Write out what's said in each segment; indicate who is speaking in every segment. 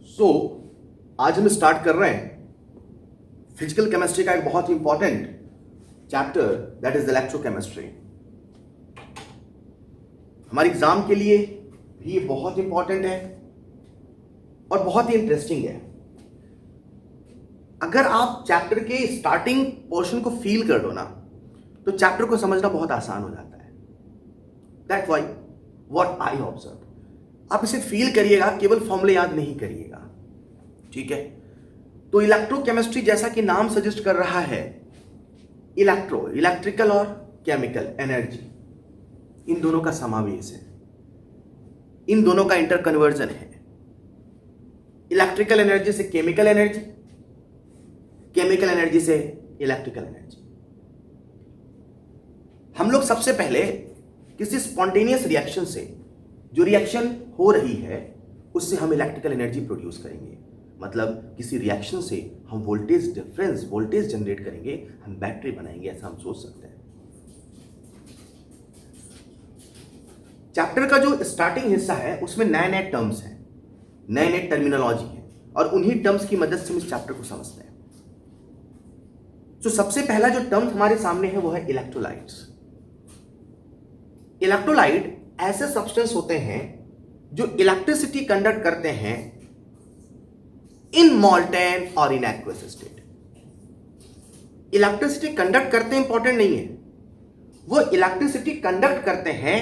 Speaker 1: सो आज हम स्टार्ट कर रहे हैं फिजिकल केमिस्ट्री का एक बहुत ही important chapter that is electrochemistry. हमारे एग्जाम के लिए भी ये बहुत इंपॉर्टेंट है और बहुत ही इंटरेस्टिंग है। अगर आप चैप्टर के स्टार्टिंग पोर्शन को फील कर दो ना तो चैप्टर को समझना बहुत आसान हो जाता है। That why what I observe, आप इसे फील करिएगा, केवल फॉर्मूले याद नहीं करिएगा, ठीक है। तो इलेक्ट्रोकेमिस्ट्री जैसा कि नाम सजेस्ट कर रहा है, इलेक्ट्रिकल और केमिकल एनर्जी, इन दोनों का समावेश है, इन दोनों का इंटरकन्वर्जन है। इलेक्ट्रिकल एनर्जी से केमिकल एनर्जी, केमिकल एनर्जी से इलेक्ट्रिकल एनर्जी। हम लोग सबसे पहले किसी स्पॉन्टेनियस रिएक्शन से, जो रिएक्शन हो रही है उससे हम इलेक्ट्रिकल एनर्जी प्रोड्यूस करेंगे। मतलब किसी रिएक्शन से हम वोल्टेज डिफरेंस, वोल्टेज जनरेट करेंगे, हम बैटरी बनाएंगे, ऐसा हम सोच सकते हैं। चैप्टर का जो स्टार्टिंग हिस्सा है उसमें नए नए टर्म्स हैं, नए नए टर्मिनोलॉजी है और उन्हीं टर्म्स की मदद से हम इस चैप्टर को समझते हैं। तो सबसे पहला जो टर्म हमारे सामने है वो है इलेक्ट्रोलाइट्स। इलेक्ट्रोलाइट ऐसे सब्सटेंस होते हैं जो इलेक्ट्रिसिटी कंडक्ट करते हैं इन molten or in aqueous state. Electricity conduct करते इंपॉर्टेंट नहीं है, वो इलेक्ट्रिसिटी कंडक्ट करते हैं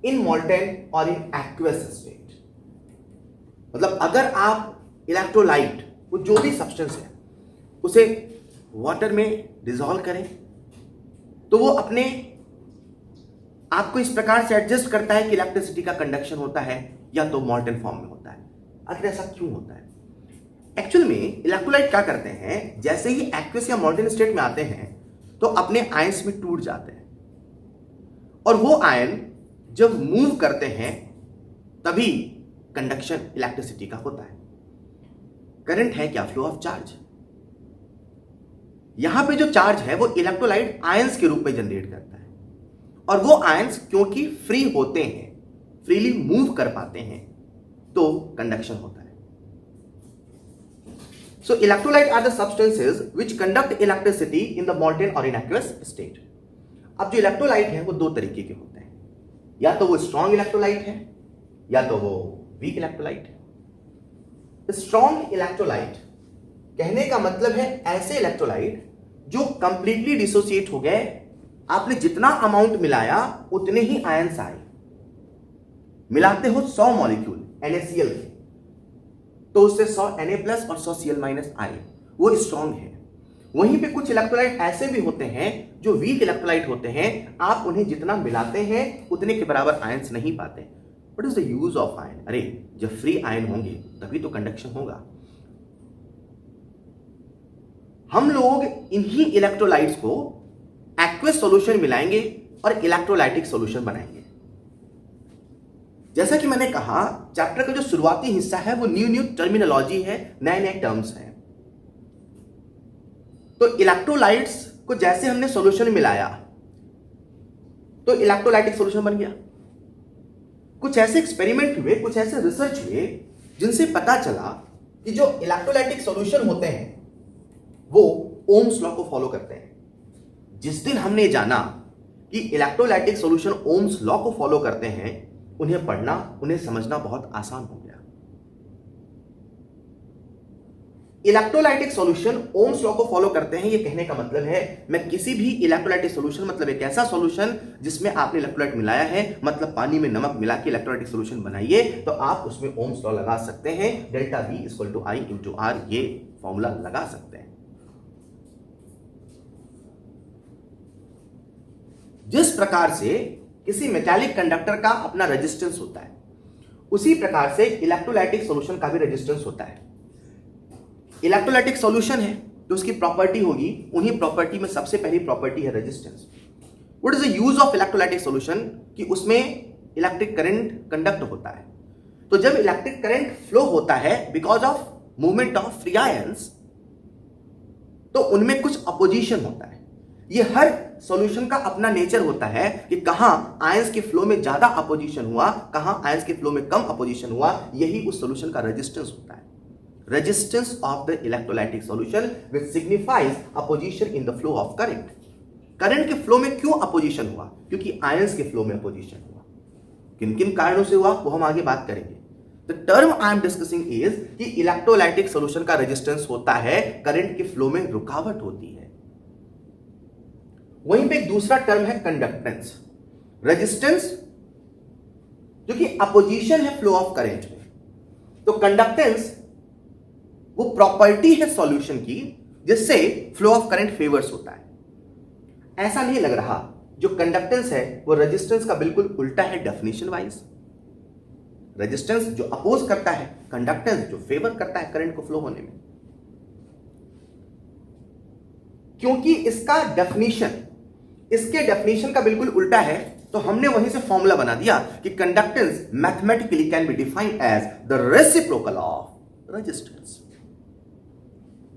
Speaker 1: इन molten or in aqueous state. मतलब अगर आप इलेक्ट्रोलाइट, वो जो भी सब्सटेंस है, उसे वाटर में डिसॉल्व करें तो वो अपने आपको इस प्रकार से एडजस्ट करता है कि इलेक्ट्रिसिटी का कंडक्शन होता है या तो मॉल्टेन फॉर्म में होता है। आखिर ऐसा क्यों होता है? एक्चुअल में इलेक्ट्रोलाइट क्या करते हैं, जैसे ही एक्वस या मॉल्टेन स्टेट में आते हैं तो अपने आयंस में टूट जाते हैं और वो आयन जब मूव करते हैं तभी कंडक्शन इलेक्ट्रिसिटी का होता है। करंट है क्या? Flow of charge. यहां पे जो चार्ज है वो इलेक्ट्रोलाइट आयंस के रूप में जनरेट करता है और वो आयंस क्योंकि फ्री होते हैं, फ्रीली मूव कर पाते हैं, तो कंडक्शन होता है। So electrolyte are the substances which conduct electricity in the molten or in aqueous state. अब जो इलेक्ट्रोलाइट है वो दो तरीके के होते हैं, या तो वो स्ट्रॉन्ग इलेक्ट्रोलाइट है या तो वो वीक इलेक्ट्रोलाइट है। स्ट्रॉन्ग इलेक्ट्रोलाइट कहने का मतलब है ऐसे इलेक्ट्रोलाइट जो कंप्लीटली डिसोसिएट हो गए, आपने जितना अमाउंट मिलाया उतने ही आयंस आए। मिलाते हो 100 मॉलिक्यूल NaCl के तो उससे 100 Na+ और 100 Cl- आए, वो स्ट्रॉन्ग है। वहीं पे कुछ इलेक्ट्रोलाइट ऐसे भी होते हैं जो वीक इलेक्ट्रोलाइट होते हैं, आप उन्हें जितना मिलाते हैं उतने के बराबर आयंस नहीं पाते। What is the use of ion? अरे जब फ्री आयन होंगे तभी तो कंडक्शन होगा। हम लोग इन्हीं इलेक्ट्रोलाइट्स को एक्वस सॉल्यूशन मिलाएंगे और इलेक्ट्रोलाइटिक सॉल्यूशन बनाएंगे। जैसा कि मैंने कहा, चैप्टर का जो शुरुआती हिस्सा है वो न्यू टर्मिनोलॉजी है, नए नए टर्म्स हैं। तो इलेक्ट्रोलाइट्स को जैसे हमने सॉल्यूशन मिलाया तो इलेक्ट्रोलाइटिक सॉल्यूशन बन गया। कुछ ऐसे एक्सपेरिमेंट हुए, कुछ ऐसे रिसर्च हुए जिनसे पता चला कि जो इलेक्ट्रोलाइटिक सॉल्यूशन होते हैं वो ओम्स लॉ को फॉलो करते हैं। जिस दिन हमने जाना कि इलेक्ट्रोलाइटिक सॉल्यूशन ओम्स लॉ को फॉलो करते हैं, उन्हें पढ़ना, उन्हें समझना बहुत आसान हो गया। इलेक्ट्रोलाइटिक सॉल्यूशन ओम्स लॉ को फॉलो करते हैं, ये कहने का मतलब है मैं किसी भी इलेक्ट्रोलाइटिक सॉल्यूशन, मतलब एक ऐसा सॉल्यूशन जिसमें आपने इलेक्ट्रोलाइट मिलाया है, मतलब पानी में नमक मिला के इलेक्ट्रोलाइटिक सॉल्यूशन बनाइए, तो आप उसमें ओम्स लॉ लगा सकते हैं। डेल्टा V = I × R, ये फॉर्मूला लगा सकते हैं। जिस प्रकार से किसी मेटालिक कंडक्टर का अपना रेजिस्टेंस होता है, उसी प्रकार से इलेक्ट्रोलाइटिक सॉल्यूशन का भी रेजिस्टेंस होता है। इलेक्ट्रोलाइटिक सॉल्यूशन है तो उसकी प्रॉपर्टी होगी, उन्हीं प्रॉपर्टी में सबसे पहली प्रॉपर्टी है resistance. What is the use of electrolytic solution? कि उसमें इलेक्ट्रिक करंट कंडक्ट होता है। तो जब इलेक्ट्रिक करंट फ्लो होता है because of movement of free ions, तो उनमें कुछ अपोजिशन होता है। ये हर सॉल्यूशन का अपना नेचर होता है कि कहां आयंस के फ्लो में ज्यादा अपोजिशन हुआ, कहां आयंस के फ्लो में कम अपोजिशन हुआ, यही उस सॉल्यूशन का रेजिस्टेंस होता है। Resistance of the electrolytic solution which signifies opposition in the flow of current. Current के फ्लो में क्यों अपोजिशन हुआ? क्योंकि आयंस के फ्लो में अपोजिशन हुआ। किन किन कारणों से हुआ वो हम आगे बात करेंगे। The term I am discussing is कि इलेक्ट्रोलाइटिक सॉल्यूशन का रेजिस्टेंस होता है, करंट के फ्लो में रुकावट होती है। वहीं पे एक दूसरा टर्म है कंडक्टेंस। रेजिस्टेंस जो कि अपोजिशन है फ्लो ऑफ करंट में, तो कंडक्टेंस वो प्रॉपर्टी है सॉल्यूशन की जिससे फ्लो ऑफ करंट फेवर्स होता है। ऐसा नहीं लग रहा जो कंडक्टेंस है वो रेजिस्टेंस का बिल्कुल उल्टा है डेफिनेशन वाइज। रेजिस्टेंस जो अपोज करता है, कंडक्टेंस जो फेवर करता है करंट को फ्लो होने में। क्योंकि इसका डेफिनेशन इसके डेफिनेशन का बिल्कुल उल्टा है, तो हमने वहीं से फॉर्मूला बना दिया कि conductance mathematically can be defined as the reciprocal of resistance.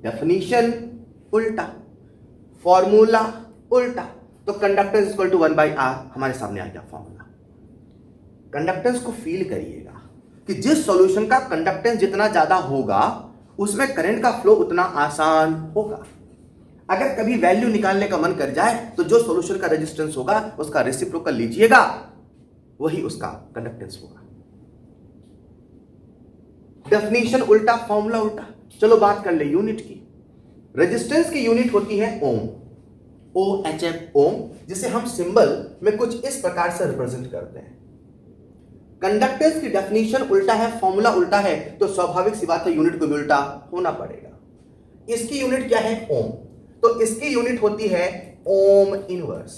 Speaker 1: Definition उल्टा, फॉर्मूला उल्टा, तो कंडक्टेंस इक्वल टू 1/r हमारे सामने आ गया फॉर्मूला। कंडक्टेंस को फील करिएगा कि जिस सॉल्यूशन का कंडक्टेंस जितना ज्यादा होगा उसमें करंट का फ्लो उतना आसान होगा। अगर कभी वैल्यू निकालने का मन कर जाए तो जो सॉल्यूशन का रेजिस्टेंस होगा उसका रेसिप्रोकल लीजिएगा, वही उसका कंडक्टेंस होगा। डेफिनेशन उल्टा, फॉर्मूला उल्टा। चलो बात कर ले यूनिट की। रेजिस्टेंस की यूनिट होती है ओम, OHM ओम, जिसे हम सिंबल में कुछ इस प्रकार से रिप्रेजेंट करते हैं। कंडक्टेंस की डेफिनेशन उल्टा है, फॉर्मूला उल्टा है, तो स्वाभाविक सी बात है यूनिट को भी उल्टा होना पड़ेगा। इसकी यूनिट क्या है? ओम। तो इसकी यूनिट होती है ओम इनवर्स।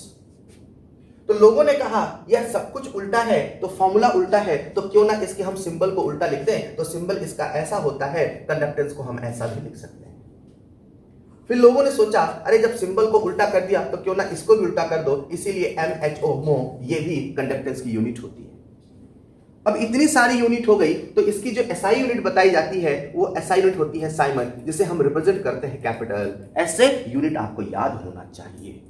Speaker 1: तो लोगों ने कहा यार सब कुछ उल्टा है तो फॉर्मूला उल्टा है, तो क्यों ना इसके हम सिंबल को उल्टा लिख दें। तो सिंबल इसका ऐसा होता है, कंडक्टेंस को हम ऐसा भी लिख सकते हैं। फिर लोगों ने सोचा अरे जब सिंबल को उल्टा कर दिया तो क्यों ना इसको भी उल्टा कर दो, इसीलिए MHO मो ये भी कंडक्टेंस की यूनिट होती है। अब इतनी सारी यूनिट हो गई तो इसकी जो SI यूनिट बताई जाती है वो SI यूनिट होती है साइमन, जिसे हम रिप्रेजेंट करते हैं कैपिटल। ऐसे यूनिट आपको याद होना चाहिए।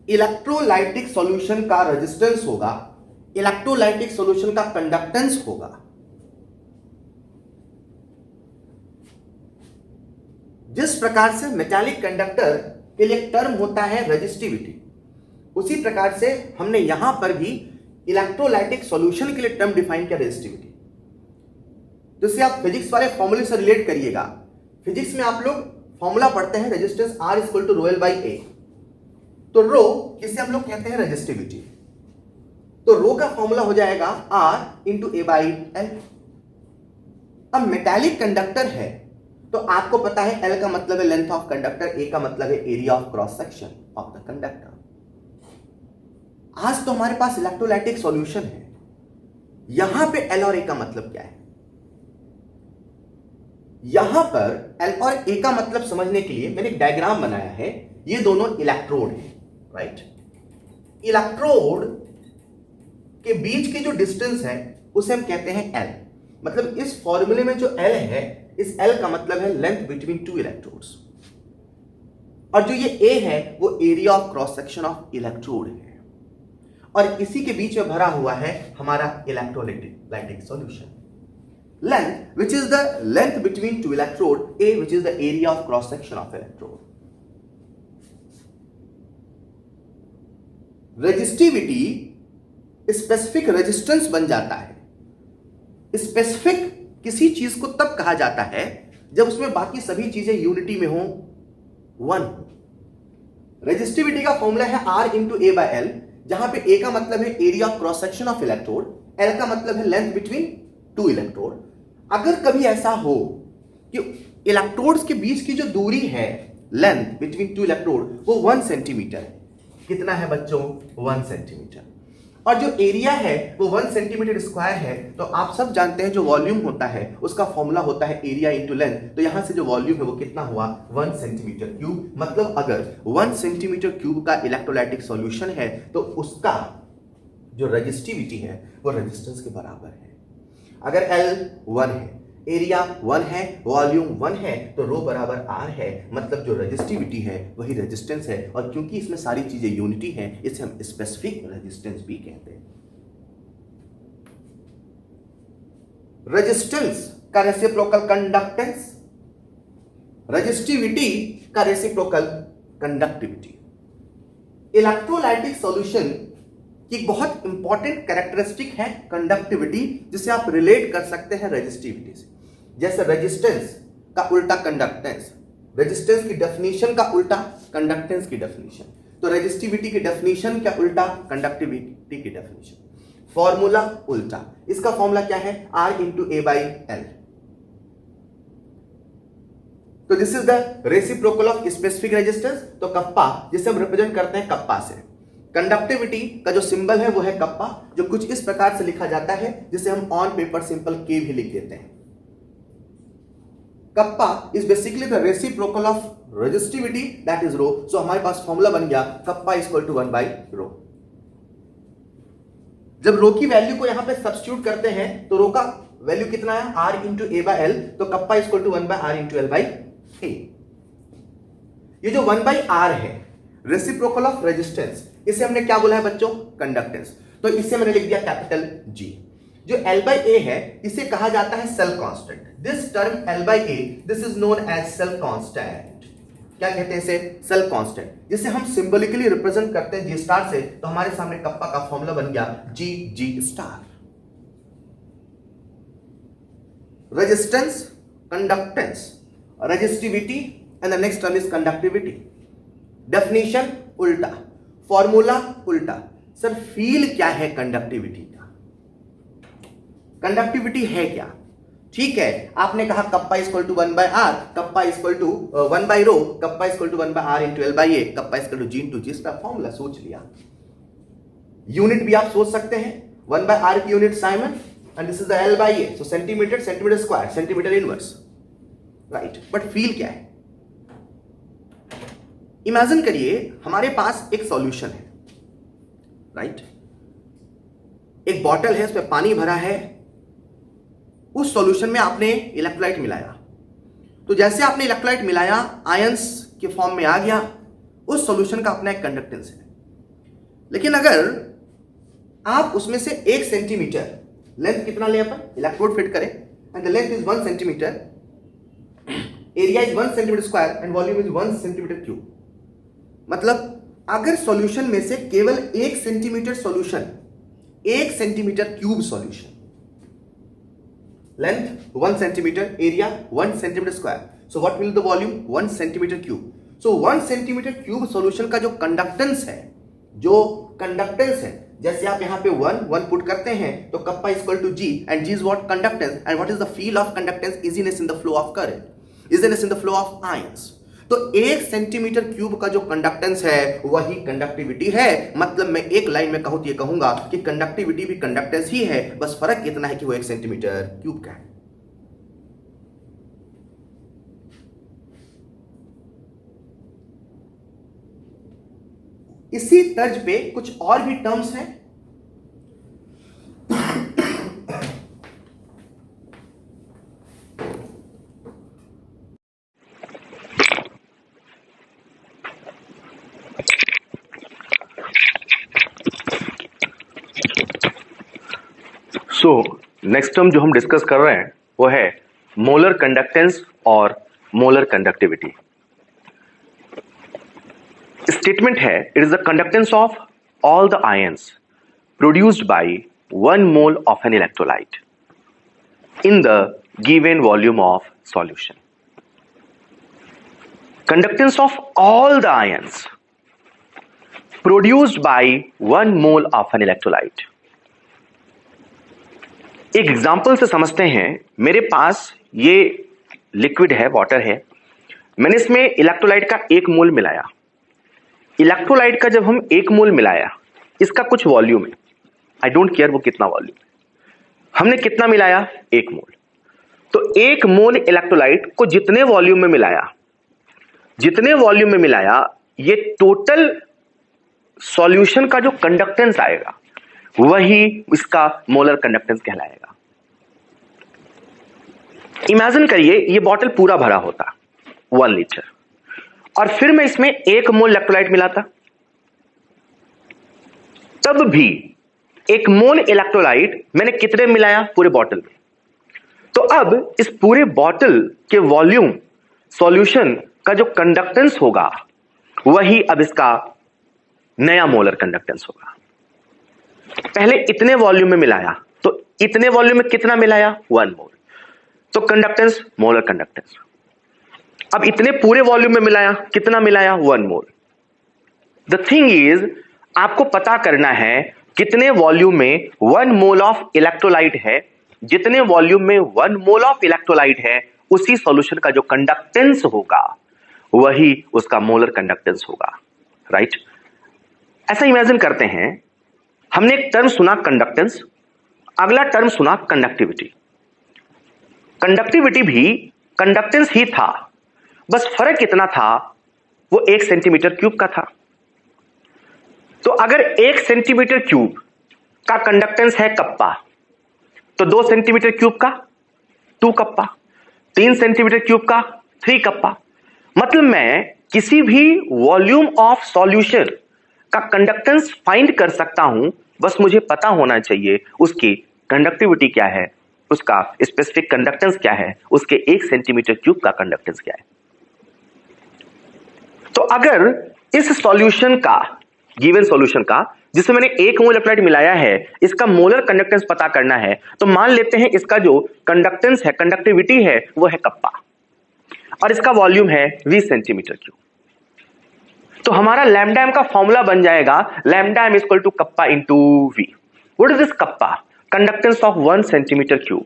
Speaker 1: इलेक्ट्रोलाइटिक सॉल्यूशन का रेजिस्टेंस होगा, इलेक्ट्रोलाइटिक सॉल्यूशन का कंडक्टेंस होगा। जिस प्रकार से मेटालिक कंडक्टर के लिए टर्म होता है रेजिस्टिविटी, उसी प्रकार से हमने यहां पर भी इलेक्ट्रोलाइटिक सॉल्यूशन के लिए टर्म डिफाइन किया रेजिस्टिविटी। जिससे आप फिजिक्स वाले फॉर्मूले से रिलेट करिएगा। फिजिक्स में आप लोग फॉर्मूला पढ़ते हैं resistance R equal to ρL/A। तो रो किसे हम लोग कहते हैं रेजिस्टिविटी, तो रो का फॉर्मूला हो जाएगा R इंटू A/L। अब मेटालिक कंडक्टर है तो आपको पता है L का मतलब है लेंथ ऑफ कंडक्टर, A का मतलब है area of cross section of the conductor. आज तो हमारे पास इलेक्ट्रोलाइटिक सॉल्यूशन है, यहां पे L और A का मतलब क्या है? यहां पर L और A का मतलब समझने के लिए मैंने एक डायग्राम बनाया है। ये दोनों इलेक्ट्रोड हैं, राइट। इलेक्ट्रोड के बीच की जो डिस्टेंस है उसे हम कहते हैं L। मतलब इस फॉर्मूले में जो L है, इस L का मतलब है लेंथ बिटवीन टू इलेक्ट्रोड्स, और जो ये A है वो area of cross section of electrode है, और इसी के बीच में भरा हुआ है हमारा electrolytic solution. Length which is the length between two electrode, A which is the area of cross section of electrode. Resistivity specific resistance बन जाता है। स्पेसिफिक किसी चीज को तब कहा जाता है जब उसमें बाकी सभी चीजें यूनिटी में हो, वन। रेजिस्टिविटी का फॉर्मूला है R इंटू A/L, जहां पे A का मतलब है area of cross section of electrode, L का मतलब है लेंथ बिटवीन टू इलेक्ट्रोड। अगर कभी ऐसा हो कि इलेक्ट्रोड्स के बीच की जो दूरी है लेंथ बिटवीन टू इलेक्ट्रोड वो 1 सेंटीमीटर है। कितना है बच्चों? 1 सेंटीमीटर। और जो एरिया है वो 1 सेंटीमीटर स्क्वायर है। तो आप सब जानते हैं जो वॉल्यूम होता है उसका फॉर्मूला होता है एरिया इंटू लेंथ। तो यहां से जो वॉल्यूम है वो कितना हुआ? 1 सेंटीमीटर क्यूब। मतलब अगर 1 सेंटीमीटर क्यूब का इलेक्ट्रोलाइटिक सॉल्यूशन है तो उसका जो रेजिस्टिविटी है वो रेजिस्टेंस के बराबर है। अगर L 1 है, एरिया 1 है, वॉल्यूम 1 है, तो रो बराबर R है, मतलब जो रेजिस्टिविटी है वही रेजिस्टेंस है। और क्योंकि इसमें सारी चीजें यूनिटी हैं, इसे हम स्पेसिफिक रेजिस्टेंस भी कहते हैं। रेजिस्टेंस का रेसिप्रोकल कंडक्टेंस, रेजिस्टिविटी का रेसिप्रोकल कंडक्टिविटी। इलेक्ट्रोलाइटिक सॉल्यूशन की बहुत इंपॉर्टेंट कैरेक्टरिस्टिक है कंडक्टिविटी, जिसे आप रिलेट कर सकते हैं रेजिस्टिविटी से। जैसे रेजिस्टेंस का उल्टा कंडक्टेंस, रेजिस्टेंस की डेफिनेशन का उल्टा कंडक्टेंस की डेफिनेशन, तो रेजिस्टिविटी की डेफिनेशन क्या उल्टा कंडक्टिविटी की डेफिनेशन, फॉर्मूला उल्टा। इसका फॉर्मूला क्या है? R into A by L। तो this is the reciprocal of specific resistance. तो कप्पा, जिसे हम रिप्रेजेंट करते हैं कप्पा से। कंडक्टिविटी का जो सिंबल है वो है कप्पा, जो कुछ इस प्रकार से लिखा जाता है जिसे हम ऑन पेपर सिंपल K भी लिख देते हैं। Kappa is basically the reciprocal of resistivity, that is rho. So हमारे पास फॉर्मूला बन गया kappa equal to 1 by rho. जब रो की वैल्यू को यहां पे सब्स्टिट्यूट करते हैं तो रो का वैल्यू कितना है? R into A by L। तो kappa equal to 1 by R into L by A। ये जो 1 बाई R है, रेसिप्रोकल ऑफ रेजिस्टेंस, इसे हमने क्या बोला है बच्चों? कंडक्टेंस। तो इसे मैंने लिख दिया कैपिटल G। जो L बाई A है, इसे कहा जाता है cell constant. This term L by A, this is known as cell constant. क्या कहते हैं इसे? सेल कांस्टेंट, जिसे हम सिंबलिकली रिप्रेजेंट करते हैं G स्टार से। तो हमारे सामने कप्पा का फॉर्मूला बन गया G star. Resistance, conductance, resistivity and the next term is conductivity. Definition उल्टा, फॉर्मूला उल्टा। सर फील क्या है कंडक्टिविटी का? कंडक्टिविटी है क्या? ठीक है, आपने कहा kappa equal to 1 by R, kappa equal to 1 by rho, kappa equal to 1 by R into L by A, kappa equal to G into G। इसका फॉर्मूला सोच लिया। यूनिट भी आप सोच सकते हैं, 1 बाय R की unit siemens and this is the L by A, so centimetre, centimetre square, centimetre inverse, right. But feel क्या है? इमेजिन करिए हमारे पास एक सॉल्यूशन है, राइट। एक बॉटल है, उसमें पानी भरा है, उस सॉल्यूशन में आपने इलेक्ट्रोलाइट मिलाया। तो जैसे आपने इलेक्ट्रोलाइट मिलाया, आयंस के फॉर्म में आ गया, उस सॉल्यूशन का अपना एक कंडक्टेंस है। लेकिन अगर आप उसमें से 1 सेंटीमीटर लेंथ, कितना ले अपन? इलेक्ट्रोड फिट करें and the length is 1 centimetre, area is 1 centimetre square and volume is 1 centimetre cube. मतलब अगर सॉल्यूशन में से केवल 1 centimetre solution, 1 centimetre cube solution, length 1 centimetre, area 1 centimetre square, so what will the volume? 1 centimetre cube. So 1 centimetre cube solution का जो conductance है, जैसे आप यहां पे 1 पुट करते हैं तो kappa equal to G and G is what? Conductance. And what is the feel of conductance? Easiness in the flow of current, easiness in the flow of ions. तो 1 सेंटीमीटर क्यूब का जो conductance है वही conductivity है। मतलब मैं एक line में कहूं तो ये कहूंगा कि कंडक्टिविटी भी कंडक्टेंस ही है, बस फर्क इतना है कि वो 1 सेंटीमीटर क्यूब का है। इसी तर्ज पे कुछ और भी टर्म्स हैं।
Speaker 2: सो नेक्स्ट टर्म जो हम डिस्कस कर रहे हैं वो है मोलर कंडक्टेंस और मोलर कंडक्टिविटी। स्टेटमेंट है, it is the conductance of all the ions produced by 1 mole of an electrolyte in the given volume of solution. Conductance of all the ions produced by 1 mole of an electrolyte. एक example से समझते हैं। मेरे पास ये liquid है, water है, मैंने इसमें इलेक्ट्रोलाइट का 1 मोल मिलाया। इलेक्ट्रोलाइट का जब हम 1 मोल मिलाया, इसका कुछ वॉल्यूम है, आई डोंट केयर वो कितना वॉल्यूम, हमने कितना मिलाया? 1 मोल। तो 1 मोल इलेक्ट्रोलाइट को जितने वॉल्यूम में मिलाया, ये टोटल सॉल्यूशन का जो कंडक्टेंस आएगा वही इसका मोलर कंडक्टेंस कहलाएगा। इमेजिन करिए ये बॉटल पूरा भरा होता 1 लीटर, और फिर मैं इसमें 1 मोल इलेक्ट्रोलाइट मिलाता, तब भी 1 मोल इलेक्ट्रोलाइट मैंने कितने मिलाया? पूरे बॉटल में। तो अब इस पूरे बॉटल के वॉल्यूम सॉल्यूशन का जो कंडक्टेंस होगा वही अब इसका नया मोलर कंडक्टेंस होगा। पहले इतने वॉल्यूम में मिलाया, तो इतने वॉल्यूम में कितना मिलाया? 1 मोल, तो कंडक्टेंस मोलर कंडक्टेंस। अब इतने पूरे वॉल्यूम में मिलाया, कितना मिलाया? 1 मोल। द थिंग इज, आपको पता करना है कितने वॉल्यूम में 1 मोल ऑफ इलेक्ट्रोलाइट है। जितने वॉल्यूम में 1 मोल ऑफ इलेक्ट्रोलाइट है, उसी सॉल्यूशन का जो कंडक्टेंस होगा वही उसका मोलर कंडक्टेंस होगा, राइट? ऐसा इमेजिन करते हैं, हमने एक टर्म सुना कंडक्टेंस, अगला टर्म सुना कंडक्टिविटी। कंडक्टिविटी भी कंडक्टेंस ही था, बस फर्क कितना था? वो 1 सेंटीमीटर क्यूब का था। तो अगर 1 सेंटीमीटर क्यूब का कंडक्टेंस है कप्पा, तो 2 सेंटीमीटर क्यूब का 2 कप्पा, 3 सेंटीमीटर क्यूब का 3 कप्पा। मतलब मैं किसी भी वॉल्यूम ऑफ सॉल्यूशन का कंडक्टेंस फाइंड कर सकता हूं, बस मुझे पता होना चाहिए उसकी कंडक्टिविटी क्या है, उसका स्पेसिफिक कंडक्टेंस क्या है, उसके 1 सेंटीमीटर क्यूब का कंडक्टेंस क्या है। तो अगर इस सॉल्यूशन का, गिवन सॉल्यूशन का, जिसमें मैंने 1 मोल इलेक्ट्रोलाइट मिलाया है, इसका मोलर कंडक्टेंस पता करना है, तो मान लेते हैं इसका जो कंडक्टेंस है, कंडक्टिविटी है, वो है कप्पा, और इसका वॉल्यूम है 20 सेंटीमीटर क्यूब। तो हमारा लैम्डा एम का फॉर्मूला बन जाएगा lambda M equal to kappa into V. What is this kappa? Conductance of 1 centimetre cube.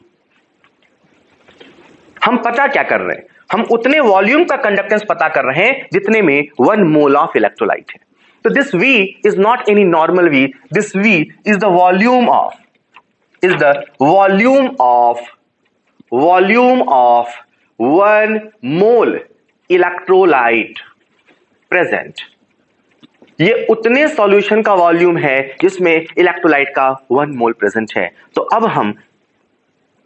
Speaker 2: हम पता क्या कर रहे हैं? हम उतने वॉल्यूम का कंडक्टेंस पता कर रहे हैं जितने में 1 मोल ऑफ इलेक्ट्रोलाइट है। तो this V is not any normal V. This V is the volume of 1 mole electrolyte present. ये उतने सॉल्यूशन का वॉल्यूम है जिसमें इलेक्ट्रोलाइट का 1 मोल प्रेजेंट है। तो अब हम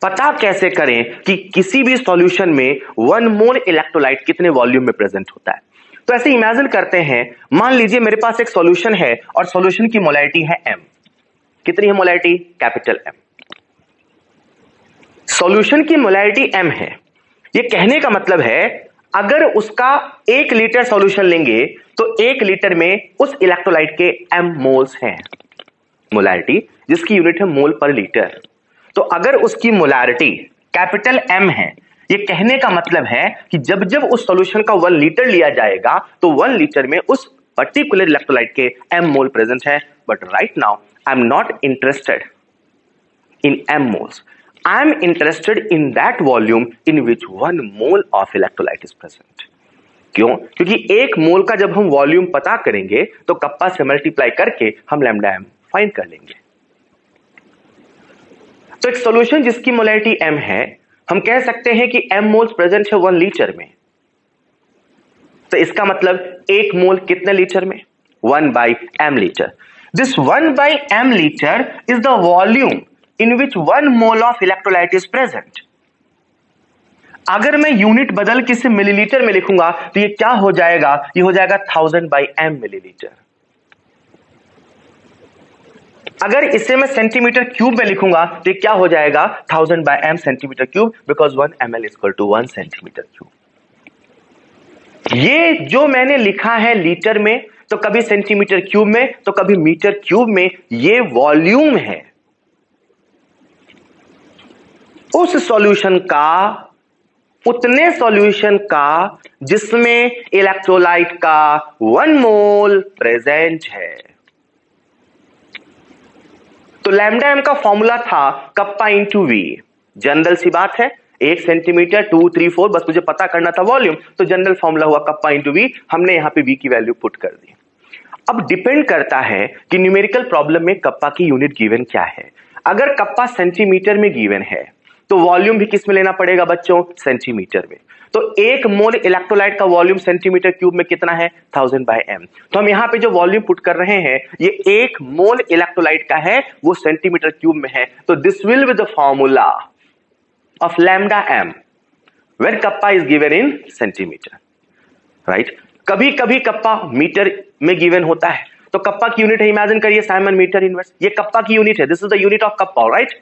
Speaker 2: पता कैसे करें कि किसी भी सॉल्यूशन में 1 मोल इलेक्ट्रोलाइट कितने वॉल्यूम में प्रेजेंट होता है? तो ऐसे इमेजिन करते हैं, मान लीजिए मेरे पास एक सॉल्यूशन है और सॉल्यूशन की मोलैरिटी है m। कितनी है मोलैरिटी? Capital M। सॉल्यूशन की मोलैरिटी m है। ये कहने का मतलब है अगर उसका 1 लीटर सॉल्यूशन लेंगे तो 1 लीटर में उस इलेक्ट्रोलाइट के m मोल्स हैं। मोलैरिटी जिसकी यूनिट है मोल पर लीटर। तो अगर उसकी मोलैरिटी कैपिटल M है, ये कहने का मतलब है कि जब जब उस सॉल्यूशन का 1 लीटर लिया जाएगा तो 1 लीटर में उस पर्टिकुलर इलेक्ट्रोलाइट के m मोल प्रेजेंट है। But right now I am not interested in m moles, I am interested in that volume in which 1 mole of electrolyte is present. क्यों? क्योंकि 1 मोल का जब हम वॉल्यूम पता करेंगे तो कप्पा से मल्टीप्लाई करके हम लैम्डा m फाइंड कर लेंगे। तो एक सॉल्यूशन जिसकी मोलैरिटी m है, हम कह सकते हैं कि m मोल्स प्रेजेंट है 1 लीटर में। तो इसका मतलब 1 मोल कितने लीटर में? 1 by m litre. This 1 by m litre is the volume in which 1 mole of electrolyte is present. अगर मैं यूनिट बदल के इसे मिलीलीटर में लिखूंगा तो ये क्या हो जाएगा? ये हो जाएगा 1000 by m मिलीलीटर। अगर इसे मैं सेंटीमीटर क्यूब में लिखूंगा तो ये क्या हो जाएगा? 1000 by m centimetre cube, because 1 ml equal to 1 centimetre cube. ये जो मैंने लिखा है लीटर में, तो कभी सेंटीमीटर क्यूब में, तो कभी मीटर क्यूब में, ये वॉल्यूम है उस सॉल्यूशन का, उतने सॉल्यूशन का जिसमें इलेक्ट्रोलाइट का 1 मोल प्रेजेंट है। तो लैम्डा एम का फॉर्मूला था कप्पा इंटू वी। जनरल सी बात है, 1 सेंटीमीटर 2 3 4, बस मुझे पता करना था वॉल्यूम, तो जनरल फॉर्मूला हुआ कप्पा इंटू वी। हमने यहां पे वी की वैल्यू पुट कर दी। अब डिपेंड करता है कि न्यूमेरिकल प्रॉब्लम में कप्पा की यूनिट गिवन क्या है। अगर कप्पा सेंटीमीटर में गिवन है तो वॉल्यूम भी किस में लेना पड़ेगा बच्चों? सेंटीमीटर में। तो 1 मोल इलेक्ट्रोलाइट का वॉल्यूम सेंटीमीटर क्यूब में कितना है? 1000 by m। तो हम यहां पे जो वॉल्यूम पुट कर रहे हैं ये 1 मोल इलेक्ट्रोलाइट का है, वो सेंटीमीटर क्यूब में है। तो this will be the formula of lambda m when kappa is given in centimetre, right. कभी कभी कप्पा मीटर में गिवन होता है, तो कप्पा की यूनिट है, इमेजिन करिए साइमन मीटर इनवर्स, ये कप्पा की यूनिट है, this is the unit of kappa, right.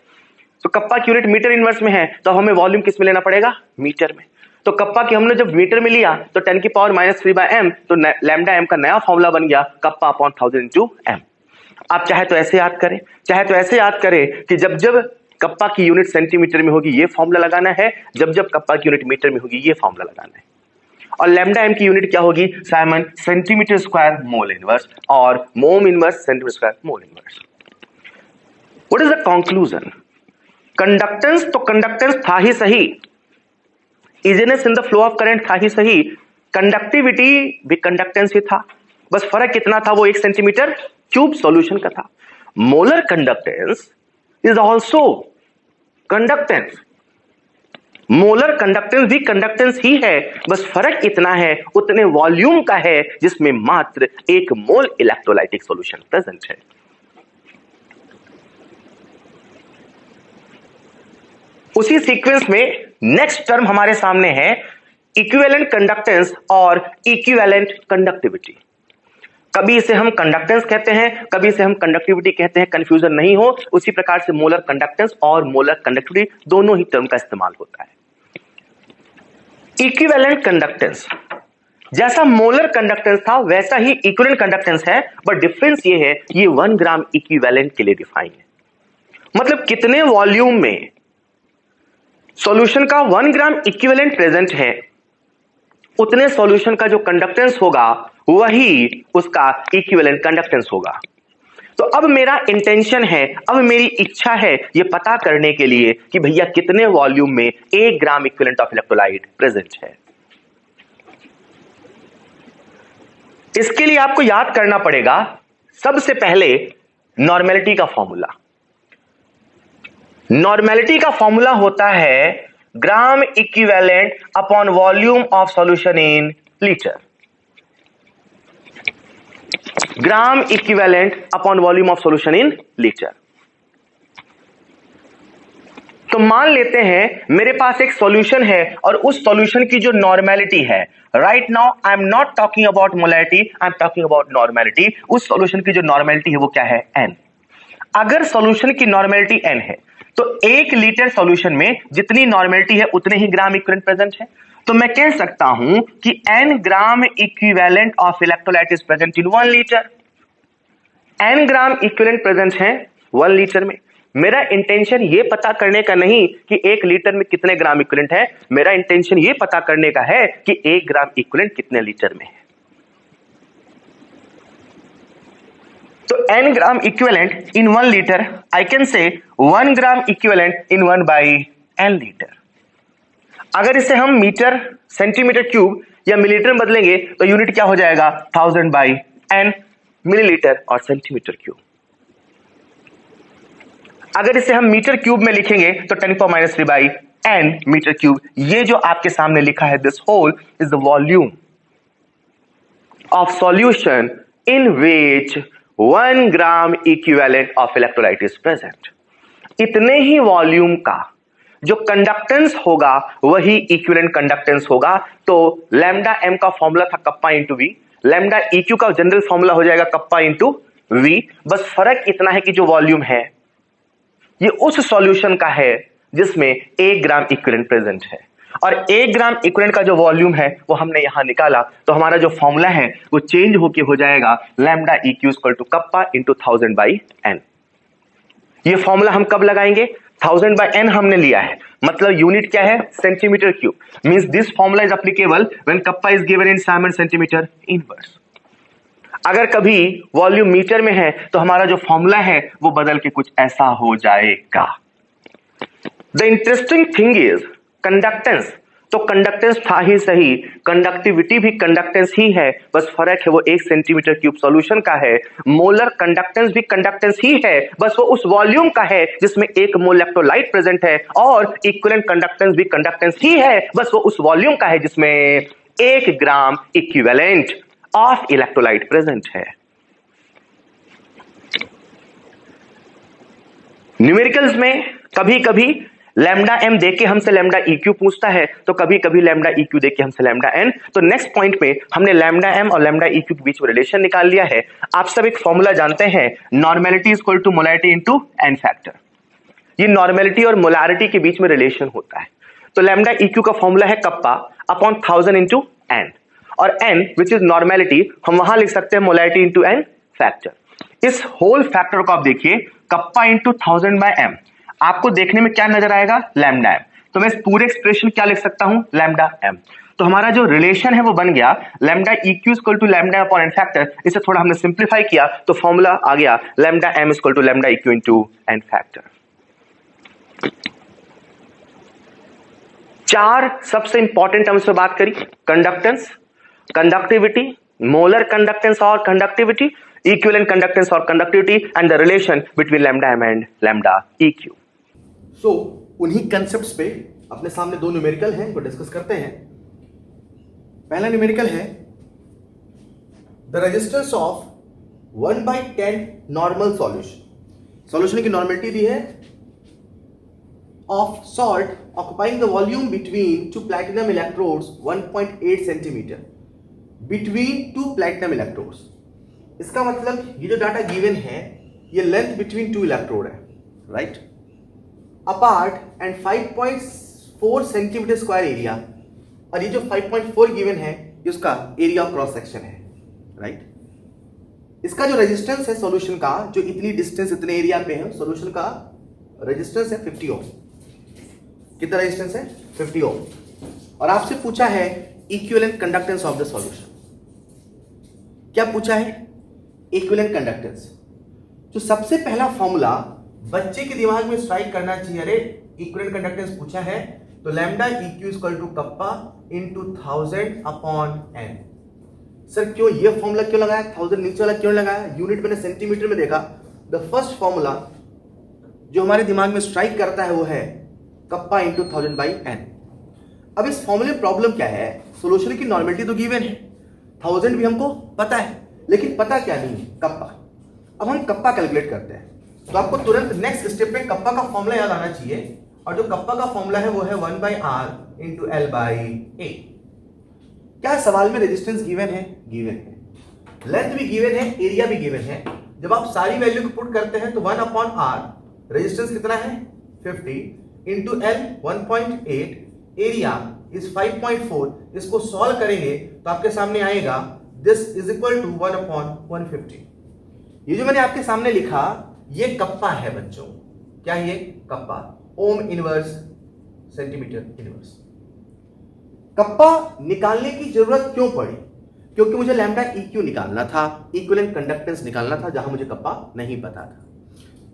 Speaker 2: तो कप्पा की यूनिट मीटर इनवर्स में है, तो हमें वॉल्यूम किस में लेना पड़ेगा, मीटर में। तो कप्पा की हमने जब मीटर में लिया तो 10⁻³ तो लैम्डा एम का नया फॉर्मूला बन गया कप्पा अपॉन 1000 इंटू एम। आप चाहे तो ऐसे याद करें, चाहे तो ऐसे याद करें कि जब जब कप्पा की यूनिट सेंटीमीटर में होगी ये फॉर्मूला लगाना है, जब जब कप्पा की यूनिट मीटर में होगी ये फॉर्मूला लगाना है। और लैम्डा एम की यूनिट क्या होगी, Simon centimetre square mole inverse, और मोम inverse centimetre square mole inverse. What is the conclusion, conductance तो कंडक्टेंस था ही सही, easiness in the flow of current था ही सही, कंडक्टिविटी भी कंडक्टेंस ही था, बस फर्क कितना था, वो 1 सेंटीमीटर क्यूब सॉल्यूशन का था। Molar conductance is also conductance, molar conductance भी कंडक्टेंस ही है, बस फर्क इतना है उतने वॉल्यूम का है जिसमें मात्र 1 मोल इलेक्ट्रोलाइटिक सॉल्यूशन प्रेजेंट है। उसी सीक्वेंस में नेक्स्ट टर्म हमारे सामने है इक्विवेलेंट कंडक्टेंस और इक्विवेलेंट कंडक्टिविटी। कभी इसे हम कंडक्टेंस कहते हैं, कभी इसे हम कंडक्टिविटी कहते हैं, कंफ्यूजन नहीं हो। उसी प्रकार से मोलर कंडक्टेंस और मोलर कंडक्टिविटी दोनों ही टर्म का इस्तेमाल होता है। इक्विवेलेंट कंडक्टेंस जैसा मोलर कंडक्टेंस था वैसा ही इक्विवेलेंट कंडक्टेंस है, बट डिफरेंस ये है ये 1 ग्राम इक्विवेलेंट के लिए डिफाइन है। मतलब कितने वॉल्यूम में सॉल्यूशन का 1 ग्राम इक्विवेलेंट प्रेजेंट है, उतने सॉल्यूशन का जो कंडक्टेंस होगा वही उसका इक्विवेलेंट कंडक्टेंस होगा। तो अब मेरा इंटेंशन है, अब मेरी इच्छा है ये पता करने के लिए कि भैया कितने वॉल्यूम में 1 gram equivalent of electrolyte present है। इसके लिए आपको याद करना पड़ेगा सबसे पहले नॉर्मेलिटी का फॉर्मूला। नॉर्मेलिटी का फॉर्मूला होता है gram equivalent upon volume of solution in litre, gram equivalent upon volume of solution in litre. तो मान लेते हैं मेरे पास एक सॉल्यूशन है और उस सॉल्यूशन की जो नॉर्मेलिटी है, right now I am not talking about molarity, I am talking about normality. उस सॉल्यूशन की जो नॉर्मेलिटी है वो क्या है, n। अगर सॉल्यूशन की नॉर्मेलिटी n है तो 1 लीटर सॉल्यूशन में जितनी नॉर्मेलिटी है उतने ही ग्राम इक्विवेलेंट प्रेजेंट है। तो मैं कह सकता हूं कि n gram equivalent of electrolyte is present in 1 litre. n gram equivalent present है 1 लीटर में। मेरा इंटेंशन ये पता करने का नहीं कि 1 लीटर में कितने ग्राम इक्विवेलेंट है, मेरा इंटेंशन ये पता करने का है कि 1 ग्राम इक्विवेलेंट कितने लीटर में है। तो n gram equivalent in 1 litre, I can से 1 ग्राम इक्विवेलेंट इन 1/n लीटर। अगर इसे हम मीटर सेंटीमीटर क्यूब या मिलीलीटर में बदलेंगे तो यूनिट क्या हो जाएगा, 1000/n मिलीलीटर और सेंटीमीटर क्यूब। अगर इसे हम मीटर क्यूब में लिखेंगे तो 10⁻³ मीटर क्यूब। ये जो आपके सामने लिखा है, this whole is the volume of solution in which 1 gram equivalent of electrolyte is present. इतने ही वॉल्यूम का जो कंडक्टेंस होगा वही इक्विवेलेंट कंडक्टेंस होगा। तो लैम्डा एम का फॉर्मूला था कप्पा इंटू वी, लैम्डा इक्यू का जनरल फॉर्मूला हो जाएगा कप्पा इंटू वी। बस फर्क इतना है कि जो वॉल्यूम है ये उस सॉल्यूशन का है जिसमें 1 ग्राम इक्विवेलेंट प्रेजेंट है, और 1 ग्राम इक्विवेलेंट का जो वॉल्यूम है वो हमने यहां निकाला। तो हमारा जो फॉर्मूला है वो चेंज होके हो जाएगा lambda eq equal to kappa into 1000/n। ये फॉर्मूला हम कब लगाएंगे, 1000/n हमने लिया है, मतलब यूनिट क्या है, centimetre cube. Means this formula is applicable when kappa is given in Simon centimetre inverse. अगर कभी वॉल्यूम मीटर में है तो हमारा जो फॉर्मूला है वो बदल के कुछ ऐसा हो जाएगा। The interesting thing is conductance तो कंडक्टेंस था ही सही, कंडक्टिविटी भी कंडक्टेंस ही है, बस फर्क है वो 1 सेंटीमीटर क्यूब सॉल्यूशन का है। मोलर कंडक्टेंस भी कंडक्टेंस ही है, बस वो उस वॉल्यूम का है जिसमें 1 मोल इलेक्ट्रोलाइट प्रेजेंट है। और इक्विवेलेंट कंडक्टेंस भी कंडक्टेंस ही है, बस वो उस वॉल्यूम का है जिसमें 1 gram equivalent of electrolyte present है। न्यूमेरिकल्स में कभी कभी लैम्डा एम देके हमसे लैम्डा EQ पूछता है, तो कभी कभी लैम्डा EQ देके हमसे लैम्डा एन। तो नेक्स्ट पॉइंट पे हमने लैम्डा एम और लैम्डा EQ के बीच में रिलेशन निकाल लिया है। आप सब एक फॉर्मूला जानते हैं, normality is equal to molarity into N factor. ये नॉर्मेलिटी और मोलैरिटी के बीच में रिलेशन होता है। तो लैम्डा EQ का फॉर्मूला है कप्पा अपॉन 1000 इंटू एन, और एन विच इज नॉर्मेलिटी हम वहां लिख सकते हैं मोलैरिटी इंटू एन फैक्टर। इस होल फैक्टर को आप देखिए, कप्पा इंटू 1000 बाय एम, आपको देखने में क्या नजर आएगा, लैम्डा एम। तो मैं इस पूरे एक्सप्रेशन क्या लिख सकता हूं, लैम्डा एम। तो हमारा जो रिलेशन है वो बन गया lambda EQ equal to lambda upon N factor. इसे थोड़ा हमने सिंप्लीफाई किया तो फॉर्मूला आ गया lambda M equal to lambda EQ into N factor. 4 सबसे इंपॉर्टेंट टर्म्स पे बात करी, कंडक्टेंस, कंडक्टिविटी, मोलर कंडक्टेंस और कंडक्टिविटी, इक्विवेलेंट कंडक्टेंस और conductivity, and the relation between lambda M and lambda EQ।
Speaker 1: So उन्हीं कंसेप्ट्स पे अपने सामने 2 न्यूमेरिकल हैं, वो डिस्कस करते हैं। पहला न्यूमेरिकल है the resistance of 1/10 normal solution. Solution की नॉर्मेलिटी दी है of salt occupying the volume between 2 platinum electrodes 1.8 centimeter between 2 platinum electrodes। इसका मतलब ये जो डाटा गिवन है ये लेंथ बिटवीन 2 इलेक्ट्रोड है, right, apart and 5.4 centimetre square area, और ये जो 5.4 गिवन है ये उसका एरिया ऑफ क्रॉस सेक्शन है, राइट। इसका जो रेजिस्टेंस है सॉल्यूशन का, जो इतनी डिस्टेंस इतने एरिया पे है, सॉल्यूशन का रेजिस्टेंस है 50 ओम। कितना रेजिस्टेंस है, 50 ओम। और आपसे पूछा है equivalent conductance of the solution. क्या पूछा है, इक्विवेलेंट कंडक्टेंस। जो सबसे पहला फॉर्मूला बच्चे के दिमाग में स्ट्राइक करना चाहिए, अरे इक्विवेलेंट कंडक्टेंस पूछा है तो lambda EQ equal to kappa into 1000 upon N. Sir क्यों ये फॉर्मूला क्यों लगाया, 1000 नीचे वाला क्यों लगाया, यूनिट मैंने सेंटीमीटर में देखा। द फर्स्ट फॉर्मूला जो हमारे दिमाग में स्ट्राइक करता है वो है कप्पा इंटू 1000 बाई एन। अब इस फॉर्मूले में प्रॉब्लम क्या है, सोल्यूशन की नॉर्मेलिटी तो गिवन है, 1000 भी हमको पता है, लेकिन पता क्या नहीं है, कप्पा। अब हम कप्पा कैलकुलेट करते हैं, तो आपको तुरंत नेक्स्ट स्टेप पे कप्पा का फॉर्मूला याद आना चाहिए, और जो कप्पा का फॉर्मूला है वो है 1/r इंटू एल बाई ए। क्या सवाल में रेजिस्टेंस गिवन है, गिवन है, लेंथ भी गिवन है, एरिया भी गिवन है। जब आप सारी वैल्यू को पुट करते हैं तो 1/r, रेजिस्टेंस कितना है 50 इंटू एल 1.8, एरिया इज 5.4। इसको सॉल्व करेंगे तो आपके सामने आएगा दिस इज इक्वल टू 1/150। ये जो मैंने आपके सामने लिखा ये कप्पा है बच्चों। क्या ये कप्पा, ओम इनवर्स सेंटीमीटर इनवर्स। कप्पा निकालने की जरूरत क्यों पड़ी, क्योंकि मुझे लैम्डा EQ निकालना था, इक्विवेलेंट कंडक्टेंस निकालना था, जहां मुझे कप्पा नहीं पता था।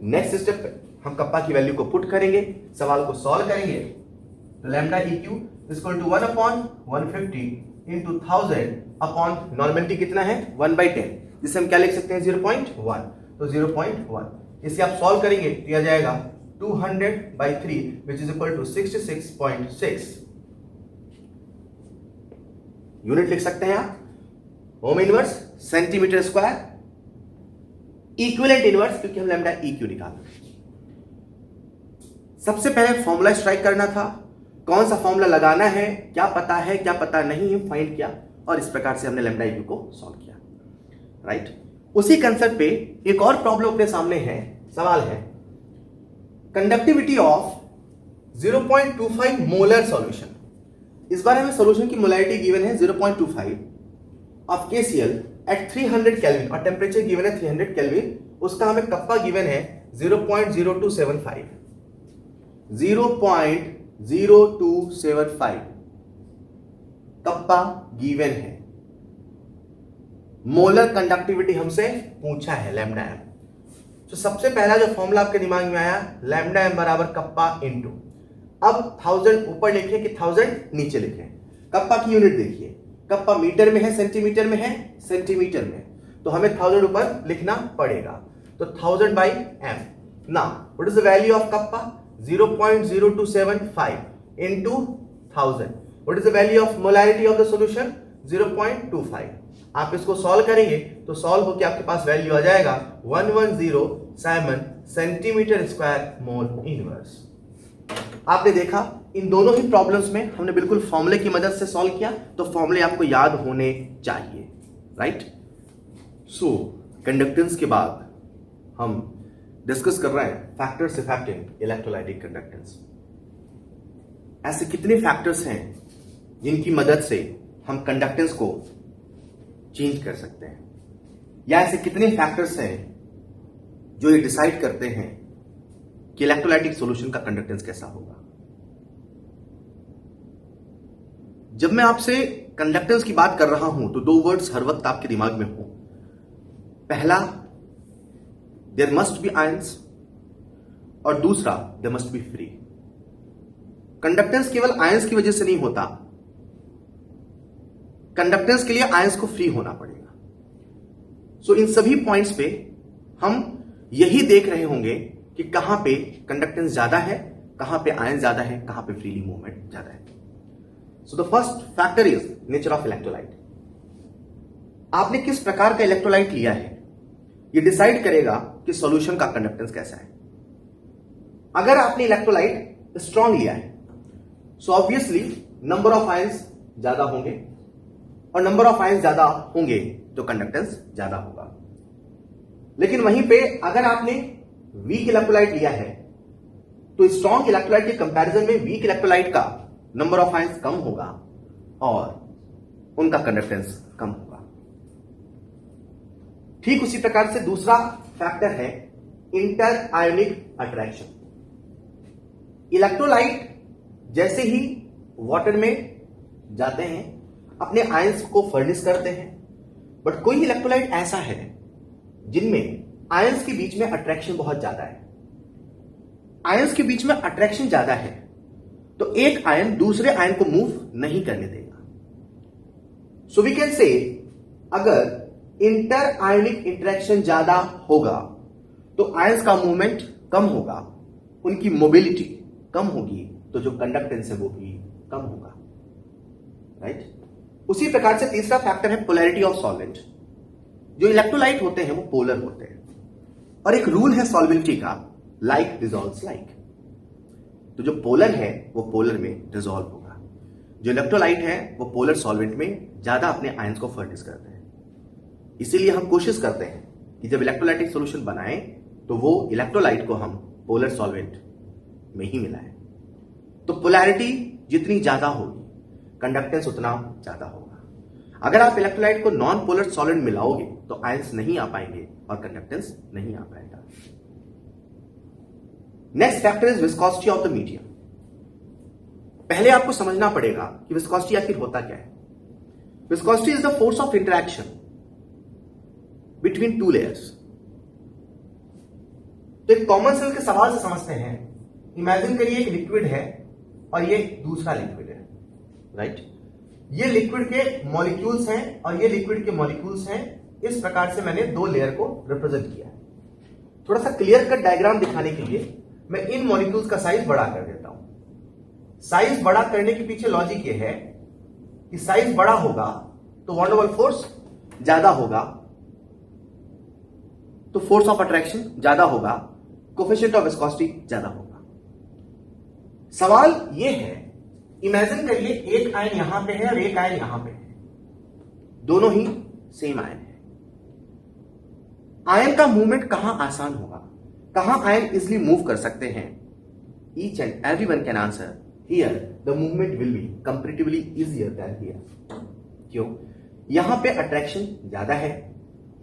Speaker 1: नेक्स्ट स्टेप पे हम कप्पा की वैल्यू को पुट करेंगे, सवाल को सॉल्व करेंगे, तो lambda EQ equal to 1/150 into 1000 upon normality कितना है 1/10, जिसे हम क्या लिख सकते हैं 0.1, तो 0.1। इसे आप सॉल्व करेंगे तो यह जाएगा 200/3 which is equal to 66.6 unit लिख सकते हैं आप। Ohm inverse centimetre square, equivalent inverse क्योंकि हम लैम्डा EQ निकालना। सबसे पहले फॉर्मूला स्ट्राइक करना था, कौन सा फॉर्मूला लगाना है, क्या पता नहीं है, फाइंड किया, और इस प्रकार से हमने लैम्डा EQ को सॉल्व किया, राइट। उसी कंसेप्ट पे एक और प्रॉब्लम अपने सामने है, सवाल है कंडक्टिविटी ऑफ 0.25 मोलर सॉल्यूशन। इस बार हमें सॉल्यूशन की मोलैरिटी गिवन है 0.25 ऑफ KCl एट 300 केल्विन, और टेम्परेचर गिवन है 300 केल्विन। उसका हमें कप्पा गिवन है 0.0275, 0.0275 कप्पा गिवन है। मोलर कंडक्टिविटी हमसे पूछा है लैम्डा एम। तो सबसे पहला जो फॉर्मूला आपके दिमाग में आया, लैम्डा एम बराबर कप्पा इंटू, अब 1000 ऊपर लिखे कि 1000 नीचे लिखे। कप्पा की यूनिट देखिए, कप्पा मीटर में है, सेंटीमीटर में है, सेंटीमीटर में, तो हमें 1000 ऊपर लिखना पड़ेगा, तो 1000 by M. Now what is the value of kappa, 0.0275 into 1000। What is the value of molarity of the solution, 0.25। आप इसको सॉल्व करेंगे तो सॉल्व होकर आपके पास वैल्यू आ जाएगा 110 सेंटीमीटर स्क्वायर मोल इनवर्स। आपने देखा इन दोनों ही प्रॉब्लम्स में हमने बिल्कुल फॉर्मूले की मदद से सॉल्व किया, तो फॉर्मूले आपको याद होने चाहिए, राइट। सो कंडक्टेंस के बाद हम डिस्कस कर रहे हैं फैक्टर्स अफेक्टिंग इलेक्ट्रोलाइटिक कंडक्टेंस। ऐसे कितने फैक्टर्स हैं जिनकी मदद से हम कंडक्टेंस को चेंज कर सकते हैं, या ऐसे कितने फैक्टर्स हैं जो ये डिसाइड करते हैं कि इलेक्ट्रोलाइटिक सॉल्यूशन का कंडक्टेंस कैसा होगा। जब मैं आपसे कंडक्टेंस की बात कर रहा हूं तो दो वर्ड्स हर वक्त आपके दिमाग में हो। पहला, देयर मस्ट बी आयंस, और दूसरा, there must be free. Conductance केवल आयंस की वजह से नहीं होता, कंडक्टेंस के लिए आयंस को फ्री होना पड़ेगा। सो इन सभी पॉइंट्स पे हम यही देख रहे होंगे कि कहां पे कंडक्टेंस ज्यादा है, कहां पे आयन ज्यादा है, कहां पे फ्रीली मूवमेंट ज्यादा है। So the first factor is nature of electrolyte. आपने किस प्रकार का इलेक्ट्रोलाइट लिया है ये डिसाइड करेगा कि सॉल्यूशन का कंडक्टेंस कैसा है। अगर आपने इलेक्ट्रोलाइट स्ट्रॉन्ग लिया है so obviously number of ions ज्यादा होंगे, और नंबर ऑफ आयंस ज्यादा होंगे तो कंडक्टेंस ज्यादा होगा। लेकिन वहीं पे अगर आपने वीक इलेक्ट्रोलाइट लिया है तो स्ट्रॉन्ग इलेक्ट्रोलाइट के कंपैरिजन में वीक इलेक्ट्रोलाइट का नंबर ऑफ आयंस कम होगा और उनका कंडक्टेंस कम होगा। ठीक उसी प्रकार से दूसरा फैक्टर है इंटर आयोनिक अट्रैक्शन। इलेक्ट्रोलाइट जैसे ही वाटर में जाते हैं अपने आयंस को फर्निश करते हैं, बट कोई इलेक्ट्रोलाइट ऐसा है जिनमें आयंस के बीच में अट्रैक्शन बहुत ज्यादा है। आयंस के बीच में अट्रैक्शन ज्यादा है तो एक आयन दूसरे आयन को मूव नहीं करने देगा। सो वी कैन से अगर इंटर आयोनिक इंटरेक्शन ज्यादा होगा तो आयंस का मूवमेंट कम होगा, उनकी मोबिलिटी कम होगी, तो जो कंडक्टेंस है वो भी कम होगा, राइट। उसी प्रकार से तीसरा फैक्टर है पोलैरिटी ऑफ सॉल्वेंट। जो इलेक्ट्रोलाइट होते हैं वो पोलर होते हैं, और एक रूल है सॉल्वेबिलिटी का, लाइक डिसॉल्व्स लाइक। तो जो पोलर है वो पोलर में डिसॉल्व होगा। जो इलेक्ट्रोलाइट है वो पोलर सॉल्वेंट में ज्यादा अपने आयंस को फर्निश करते हैं। इसीलिए हम कोशिश करते हैं कि जब इलेक्ट्रोलाइटिक सॉल्यूशन बनाएं तो वो इलेक्ट्रोलाइट को हम पोलर सॉल्वेंट में ही मिलाएं। तो पोलैरिटी जितनी ज्यादा होगी कंडक्टेंस उतना ज्यादा होगा। अगर आप इलेक्ट्रोलाइट को नॉन पोलर सॉलिड मिलाओगे तो आयंस नहीं आ पाएंगे और कंडक्टेंस नहीं आ पाएगा। Next factor is viscosity of the medium. पहले आपको समझना पड़ेगा कि विस्कोसिटी आखिर होता क्या है। Viscosity is the force of interaction between two layers. तो एक कॉमन सेंस के सवाल से समझते हैं। इमेजिन करिए एक लिक्विड है और ये दूसरा लिक्विड है, राइट। ये लिक्विड के मॉलिक्यूल्स हैं और ये लिक्विड के मॉलिक्यूल्स हैं। इस प्रकार से मैंने दो लेयर को रिप्रेजेंट किया है। थोड़ा सा क्लियर कट डायग्राम दिखाने के लिए मैं इन मॉलिक्यूल्स का साइज बड़ा कर देता हूं। साइज बड़ा करने के पीछे लॉजिक ये है कि साइज बड़ा होगा तो वॉन डर फोर्स ज्यादा होगा, तो फोर्स ऑफ अट्रैक्शन ज्यादा होगा, कोफिशिएंट ऑफ विस्कोसिटी ज्यादा होगा। सवाल यह है, इमेजिन करिए एक आयन यहां पे है और एक आयन यहां पे है, दोनों ही सेम आयन है। आयन का मूवमेंट कहां आसान होगा, कहां आयन इजिली मूव कर सकते हैं? Each and everyone can answer here the movement will be comparatively easier than here. क्यों? यहां पे अट्रैक्शन ज्यादा है,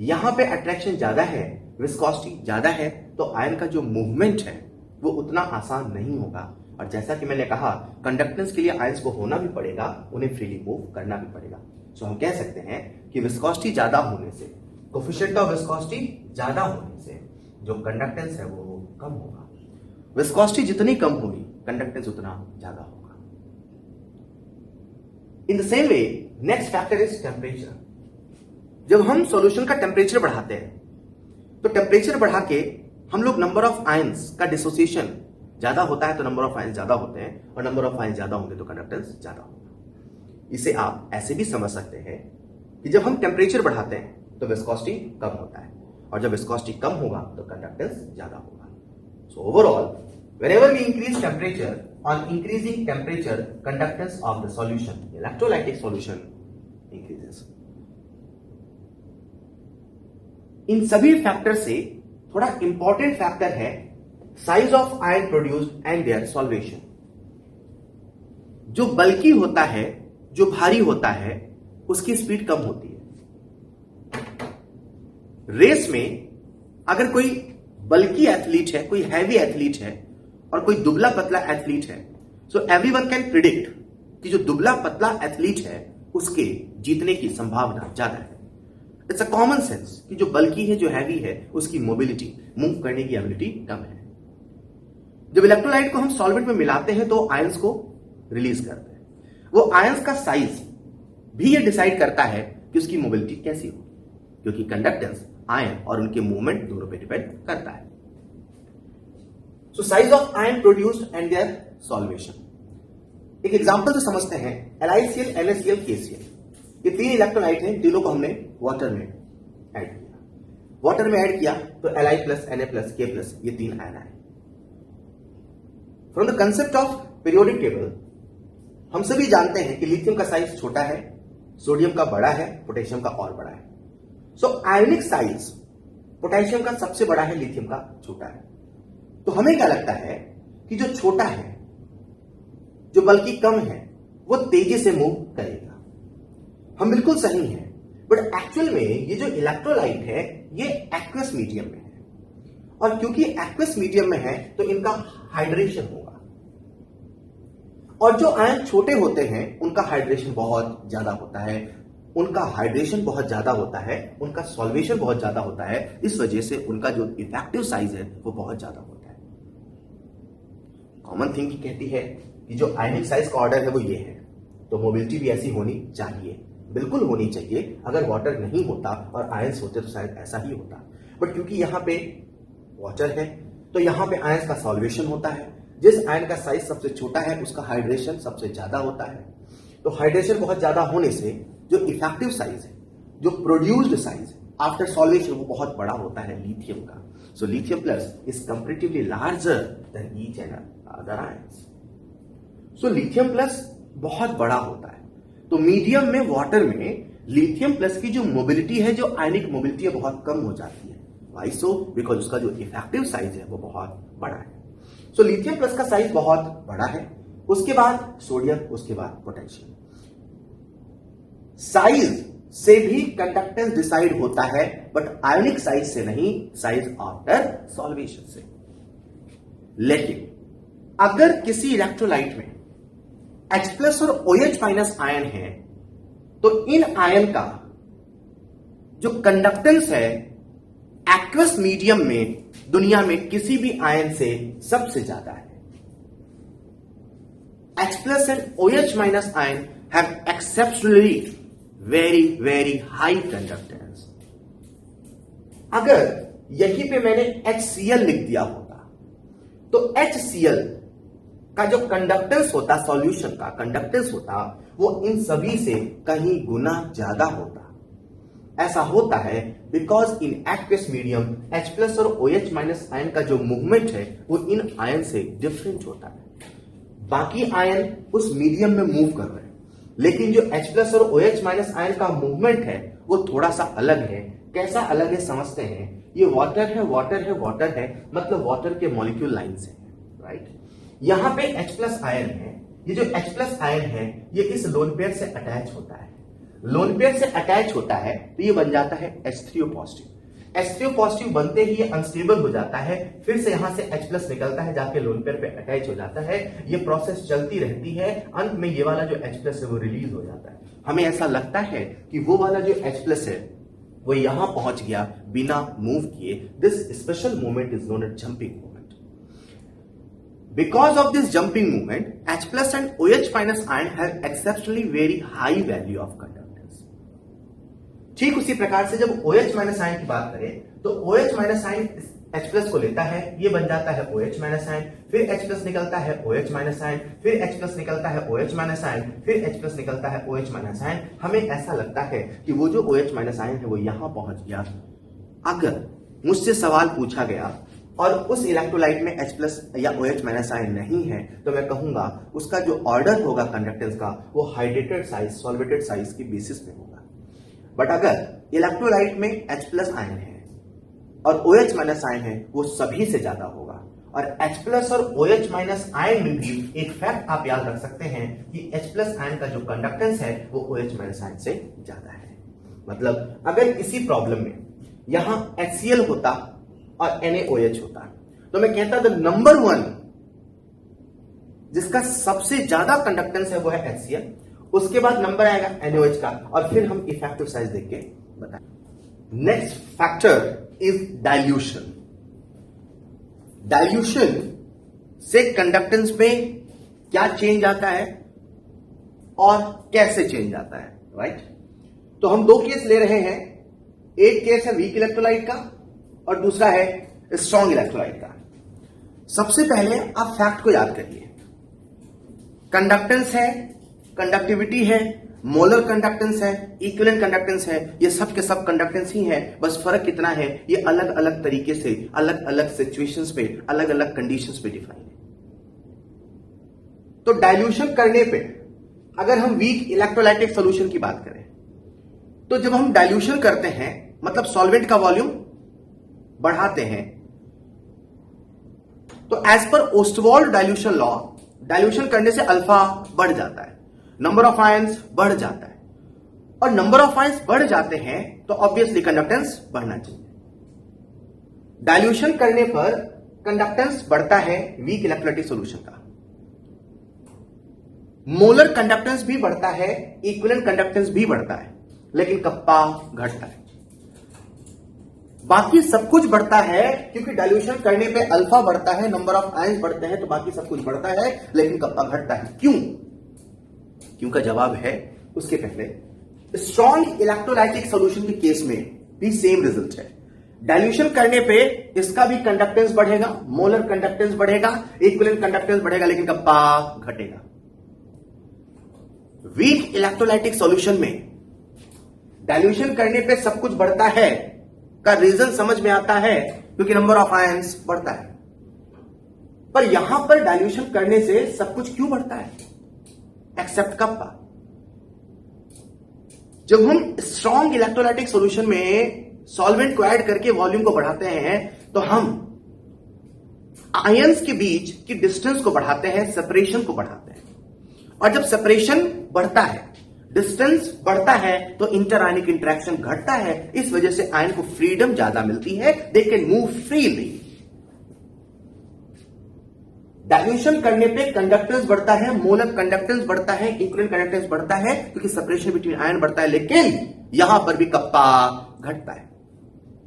Speaker 1: यहां पे अट्रैक्शन ज्यादा है, विस्कोसिटी ज्यादा है, तो आयन का जो मूवमेंट है वो उतना आसान नहीं होगा। और जैसा कि मैंने कहा कंडक्टेंस के लिए आयंस को होना भी पड़ेगा, उन्हें फ्रीली मूव करना भी पड़ेगा। सो हम कह सकते हैं कि विस्कोसिटी ज्यादा होने से, कोफिशिएंट ऑफ विस्कोसिटी ज्यादा होने से जो कंडक्टेंस है वो कम होगा। विस्कोसिटी जितनी कम होगी कंडक्टेंस उतना ज्यादा होगा। In the same way next factor is temperature. जब हम सॉल्यूशन का टेम्परेचर बढ़ाते हैं तो टेम्परेचर बढ़ा के हम लोग नंबर ऑफ आयंस का डिसोसिएशन ज्यादा होता है तो नंबर ऑफ आयंस ज्यादा होते हैं, और नंबर ऑफ आयंस ज्यादा होंगे तो कंडक्टेंस ज्यादा होगा। इसे आप ऐसे भी समझ सकते हैं कि जब हम टेम्परेचर बढ़ाते हैं तो विस्कोसिटी कम होता है, और जब विस्कोसिटी कम होगा तो कंडक्टेंस ज्यादा होगा। So overall whenever we increase temperature on increasing temperature, conductance of the solution. Electrolytic solution increases. इन सभी फैक्टर से थोड़ा इंपॉर्टेंट फैक्टर है size of ion produced and their solvation. जो बल्की होता है, जो भारी होता है, उसकी स्पीड कम होती है। रेस में अगर कोई बल्की एथलीट है, कोई हैवी एथलीट है और कोई दुबला पतला एथलीट है, सो एवरीवन कैन प्रिडिक्ट कि जो दुबला पतला एथलीट है उसके जीतने की संभावना ज्यादा है। इट्स अ कॉमन सेंस कि जो बल्की है, जो हैवी है, उसकी मोबिलिटी, मूव करने की एबिलिटी कम है। जब इलेक्ट्रोलाइट को हम सॉल्वेंट में मिलाते हैं तो आयंस को रिलीज करते हैं। वो आयंस का साइज भी ये डिसाइड करता है कि उसकी मोबिलिटी कैसी हो, क्योंकि कंडक्टेंस आयन और उनके मूवमेंट दोनों पे डिपेंड करता है। So size of ion produced and their solvation. एक एग्जांपल से समझते हैं। LiCl, NaCl, KCl, ये तीन इलेक्ट्रोलाइट हैं, तीनों को हमने वाटर में ऐड किया। वाटर में ऐड किया तो Li plus Na plus K plus ये तीन आयन आए। From the concept of periodic table हम सभी जानते हैं कि लिथियम का साइज छोटा है, सोडियम का बड़ा है, पोटेशियम का और बड़ा है। सो आयनिक साइज पोटेशियम का सबसे बड़ा है, लिथियम का छोटा है। तो हमें क्या लगता है कि जो छोटा है, जो बल्कि कम है, वो तेजी से मूव करेगा। हम बिल्कुल सही हैं, बट एक्चुअल में ये जो इलेक्ट्रोलाइट है ये एक्वस मीडियम में है, और क्योंकि एक्वस मीडियम में है तो इनका हाइड्रेशन होगा, और जो आयन छोटे होते हैं उनका हाइड्रेशन बहुत ज्यादा होता है, उनका हाइड्रेशन बहुत ज्यादा होता है, उनका सॉल्वेशन बहुत ज्यादा होता है। इस वजह से उनका जो इफेक्टिव साइज है वो बहुत ज्यादा होता है। कॉमन थिंग कहती है कि जो आयनिक साइज का ऑर्डर है वो ये है, तो मोबिलिटी भी ऐसी होनी चाहिए, बिल्कुल होनी चाहिए। अगर वाटर नहीं होता और आयंस होते तो शायद ऐसा ही होता, बट क्योंकि यहां पे वाटर है तो यहां पे आयंस का सॉल्वेशन होता है। जिस आयन का साइज सबसे छोटा है उसका हाइड्रेशन सबसे ज्यादा होता है। तो हाइड्रेशन बहुत ज्यादा होने से जो इफेक्टिव साइज है, जो प्रोड्यूस्ड साइज है आफ्टर सॉल्वेशन, वो बहुत बड़ा होता है लिथियम का। So lithium plus is comparatively larger than each and other ions. So lithium plus बहुत बड़ा होता है। तो मीडियम में, वाटर में लिथियम प्लस की जो मोबिलिटी है, जो आयनिक मोबिलिटी है, बहुत कम हो जाती है। Why so? बिकॉज उसका जो इफेक्टिव साइज है वो बहुत बड़ा है। सो लिथियम प्लस का साइज बहुत बड़ा है, उसके बाद सोडियम, उसके बाद पोटेशियम। साइज से भी कंडक्टेंस डिसाइड होता है, बट आयनिक साइज से नहीं, साइज आफ्टर सॉल्वेशन से। लेकिन अगर किसी इलेक्ट्रोलाइट में H प्लस और OH माइनस आयन है तो इन आयन का जो कंडक्टेंस है एक्वस मीडियम में दुनिया में किसी भी आयन से सबसे ज्यादा है। H plus and OH minus ion have exceptionally very high conductance. अगर यहीं पे मैंने HCl लिख दिया होता तो HCl का जो कंडक्टेंस होता, सॉल्यूशन का कंडक्टेंस होता, वो इन सभी से कहीं गुना ज्यादा होता। ऐसा होता है because in aqueous medium H plus और OH माइनस आयन का जो मूवमेंट है वो इन आयन से डिफरेंट होता है। बाकी आयन उस मीडियम में मूव कर रहे हैं, लेकिन जो H प्लस और OH माइनस आयन का मूवमेंट है वो थोड़ा सा अलग है। कैसा अलग है समझते हैं। ये वाटर है, वाटर है, वाटर है, मतलब वाटर के मॉलिक्यूल लाइन से है, राइट। यहां पे H प्लस आयन है, ये जो H प्लस आयन है ये इस लोन पेयर से अटैच होता है। लोन पेयर से अटैच होता है तो ये बन जाता है H3O पॉजिटिव। H3O पॉजिटिव बनते ही ये अनस्टेबल हो जाता है, फिर से यहां से H प्लस निकलता है, जाके लोन पेयर पे अटैच हो जाता है। ये प्रोसेस चलती रहती है, अंत में ये वाला जो H प्लस है वो रिलीज हो जाता है। हमें ऐसा लगता है कि वो वाला जो H प्लस है वो यहां पहुंच गया बिना मूव किए। This special movement is known as jumping movement. Because of this jumping movement, H plus and OH minus ion have exceptionally very high value of conductance. ठीक उसी प्रकार से जब OH minus ion की बात करें तो OH minus ion H plus को लेता है, ये बन जाता है OH minus ion, फिर H plus निकलता है OH minus ion, फिर H plus निकलता है OH minus ion, फिर H plus निकलता है OH minus ion। हमें ऐसा लगता है कि वो जो OH minus ion है वो यहां पहुंच गया। अगर मुझसे सवाल पूछा गया और उस इलेक्ट्रोलाइट में H प्लस या OH माइनस आयन नहीं है, तो मैं कहूंगा उसका जो ऑर्डर होगा कंडक्टेंस का वो हाइड्रेटेड साइज, सॉल्वेटेड साइज की बेसिस पे होगा। बट अगर इलेक्ट्रोलाइट में H प्लस आयन है और OH माइनस आयन है, वो सभी से ज्यादा होगा। और H प्लस और OH माइनस आयन में भी एक फैक्ट आप याद रख सकते हैं कि H प्लस आयन का जो कंडक्टेंस है वो OH माइनस आयन से ज्यादा है। मतलब अगर इसी प्रॉब्लम में यहां HCl होता और NaOH होता तो मैं कहता द नंबर वन जिसका सबसे ज्यादा कंडक्टेंस है वो है HCl, उसके बाद नंबर आएगा NaOH का, और फिर हम इफेक्टिव साइज देख के बताएं। Next factor is dilution. Dilution से कंडक्टेंस में क्या चेंज आता है और कैसे चेंज आता है, राइट? तो हम दो केस ले रहे हैं, एक केस है वीक इलेक्ट्रोलाइट का और दूसरा है स्ट्रॉन्ग इलेक्ट्रोलाइट का। सबसे पहले आप फैक्ट को याद करिए, कंडक्टेंस है, कंडक्टिविटी है, मोलर कंडक्टेंस है, इक्विवेलेंट कंडक्टेंस है, ये सब के सब कंडक्टेंस ही है, बस फर्क कितना है, ये अलग अलग तरीके से अलग अलग सिचुएशंस पे, अलग अलग कंडीशंस पे डिफाइन है। तो डाइल्यूशन करने पे अगर हम वीक इलेक्ट्रोलाइटिक सॉल्यूशन की बात करें, तो जब हम डाइल्यूशन करते हैं मतलब सॉल्वेंट का वॉल्यूम बढ़ाते हैं, तो as per Ostwald dilution law, dilution करने से अल्फा बढ़ जाता है, नंबर ऑफ आयंस बढ़ जाता है, और नंबर ऑफ आयंस बढ़ जाते हैं तो ऑब्वियसली कंडक्टेंस बढ़ना चाहिए। डाइल्यूशन करने पर कंडक्टेंस बढ़ता है वीक इलेक्ट्रोलाइटिक सॉल्यूशन का, मोलर कंडक्टेंस भी बढ़ता है, इक्विवेलेंट कंडक्टेंस भी बढ़ता है, लेकिन कप्पा घटता है। बाकी सब कुछ बढ़ता है क्योंकि डाइल्यूशन करने पे अल्फा बढ़ता है, नंबर ऑफ आयंस बढ़ते हैं, तो बाकी सब कुछ बढ़ता है, लेकिन कप्पा घटता है। क्यों? क्यों का जवाब है उसके पहले स्ट्रॉन्ग इलेक्ट्रोलाइटिक सॉल्यूशन के केस में भी सेम रिजल्ट है। डाइल्यूशन करने पे इसका भी कंडक्टेंस बढ़ेगा, मोलर कंडक्टेंस बढ़ेगा, इक्विवेलेंट कंडक्टेंस बढ़ेगा, लेकिन कप्पा घटेगा। वीक इलेक्ट्रोलाइटिक सॉल्यूशन में डाइल्यूशन करने पे सब कुछ बढ़ता है का रीजन समझ में आता है क्योंकि नंबर ऑफ आयंस बढ़ता है। पर यहां पर डाइल्यूशन करने से सब कुछ क्यों बढ़ता है एक्सेप्ट कप्पा? जब हम स्ट्रॉन्ग इलेक्ट्रोलाइटिक सॉल्यूशन में सॉल्वेंट को ऐड करके वॉल्यूम को बढ़ाते हैं तो हम आयंस के बीच की डिस्टेंस को बढ़ाते हैं, सेपरेशन को बढ़ाते हैं। और जब सेपरेशन बढ़ता है, डिस्टेंस बढ़ता है, तो इंटरआयनिक इंटरेक्शन घटता है। इस वजह से आयन को फ्रीडम ज्यादा मिलती है, they can move freely. Dilution करने पे कंडक्टेंस बढ़ता है, मोलर कंडक्टेंस बढ़ता है, इक्विवेलेंट कंडक्टेंस बढ़ता है क्योंकि सेपरेशन बिटवीन आयन बढ़ता है, लेकिन यहां पर भी कप्पा घटता है।